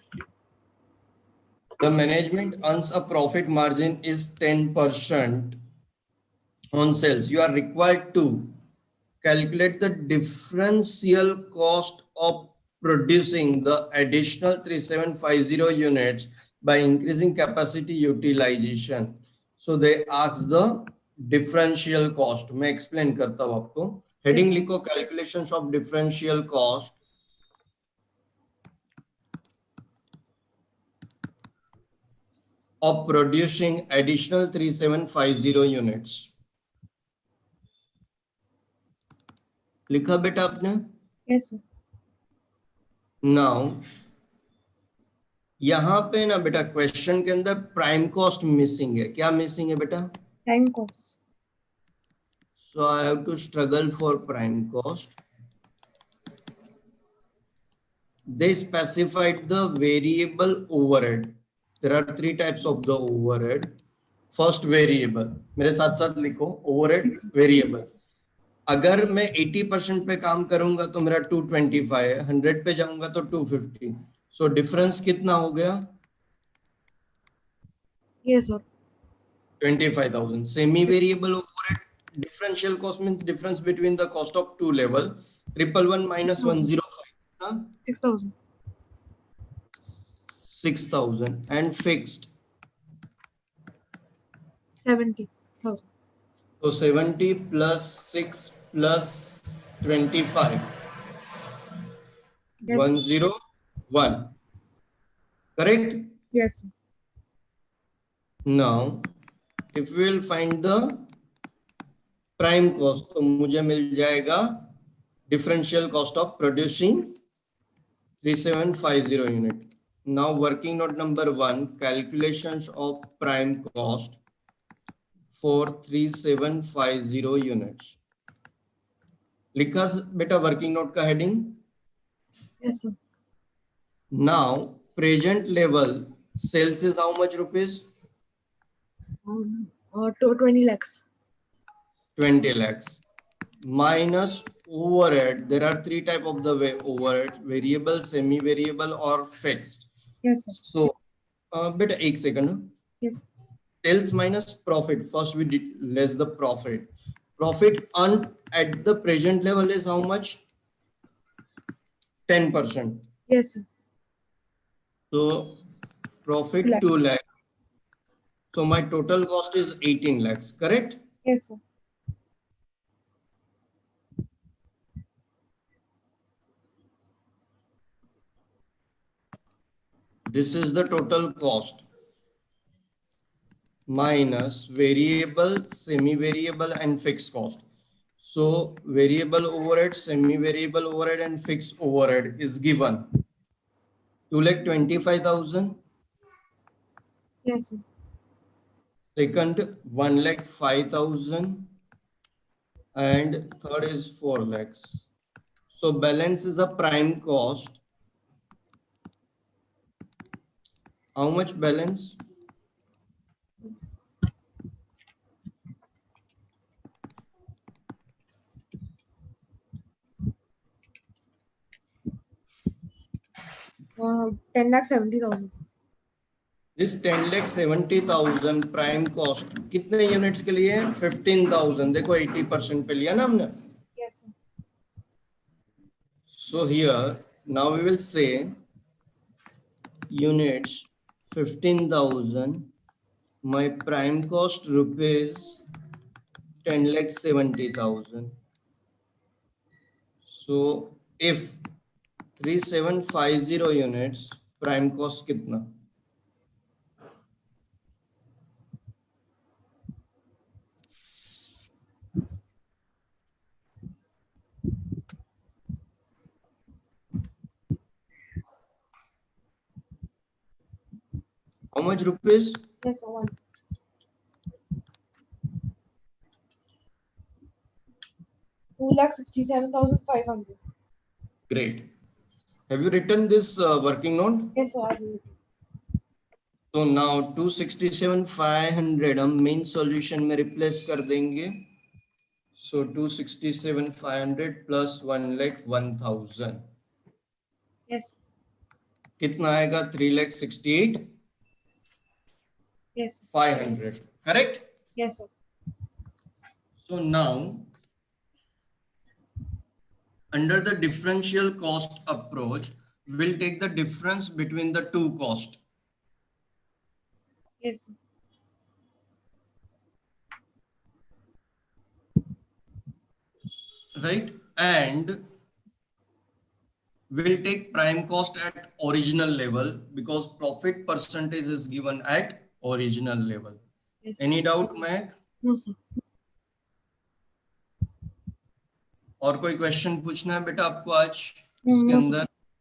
The management earns a profit margin is 10% on sales. You are required to calculate the differential cost of producing the additional 3750 units by increasing capacity utilization. So they ask the differential cost. मैं explain करता हूँ आपको. Heading Yes, लिखो calculations of differential cost of producing additional 3750 units. लिखा बेटा आपने? yes, sir. Now यहाँ पे ना बेटा क्वेश्चन के अंदर प्राइम कॉस्ट मिसिंग है. क्या मिसिंग है बेटा? Time cost. So I have to struggle for prime cost. They specified the variable overhead. There are 3 types of the overhead. First variable. मेरे साथ साथ लिखो overhead variable. अगर मैं 80% पे काम करूंगा तो मेरा 225 है, 100 पे जाऊंगा तो 250. So difference कितना हो गया? Yes, sir. 25,000. Semi-variable overhead differential cost means difference between the cost of two level. 111 minus 6,000. 105. 6,000. 6,000 and fixed. 70,000. So 70 plus 6 plus 25. Yes, sir. 101. Correct? Yes, sir. Now, if we will find the prime cost, तो मुझे मिल जाएगा differential cost of producing 3750 unit. Now working note number 1, calculations of prime cost for 3750 units. लिखा बेटा working note का heading. Yes, sir. Now present level sales is how much rupees? 20 lakhs. 20 lakhs minus overhead. There are 3 type of the overhead: variable, semi variable or fixed. Yes, sir. So beta 1 second. Yes. Sales minus profit. First we did less the profit. Profit earned at the present level is how much? 10%. Yes, sir. So 2 profit 2 lakhs. lakh. So my total cost is 18 lakhs, correct? Yes, sir. This is the total cost minus variable, semi-variable and fixed cost. So variable overhead, semi-variable overhead and fixed overhead is given 2,25,000. Yes, sir. Second 1,05,000 and third is 4 lakhs. So balance is a prime cost. How much balance? Yes. 10,70,000. This 10,70,000 prime cost कितने units के लिए? 15,000. देखो 80% पे लिया ना हमने. Yes, sir. So here now we will say units 15,000. My prime cost rupees 10,70,000. So if 3750 units, prime cost कितना? How much rupees? Yes, sir. 2,67,500. Great. Have you written this working note? Yes, sir. I will. तो now 267,500 हम main solution में replace कर देंगे. सो 267,500 plus 1,01,000 Yes. कितना आएगा? 3,68,500. Yes. Correct? Yes, sir. So now under the differential cost approach, we'll take the difference between the two costs. Yes, sir. Right? And we'll take prime cost at original level because profit percentage is given at original level. Yes. Any doubt, Meg? No, sir. और कोई question पूछना है बेटा आपको आज No, इसके no, sir. अंदर?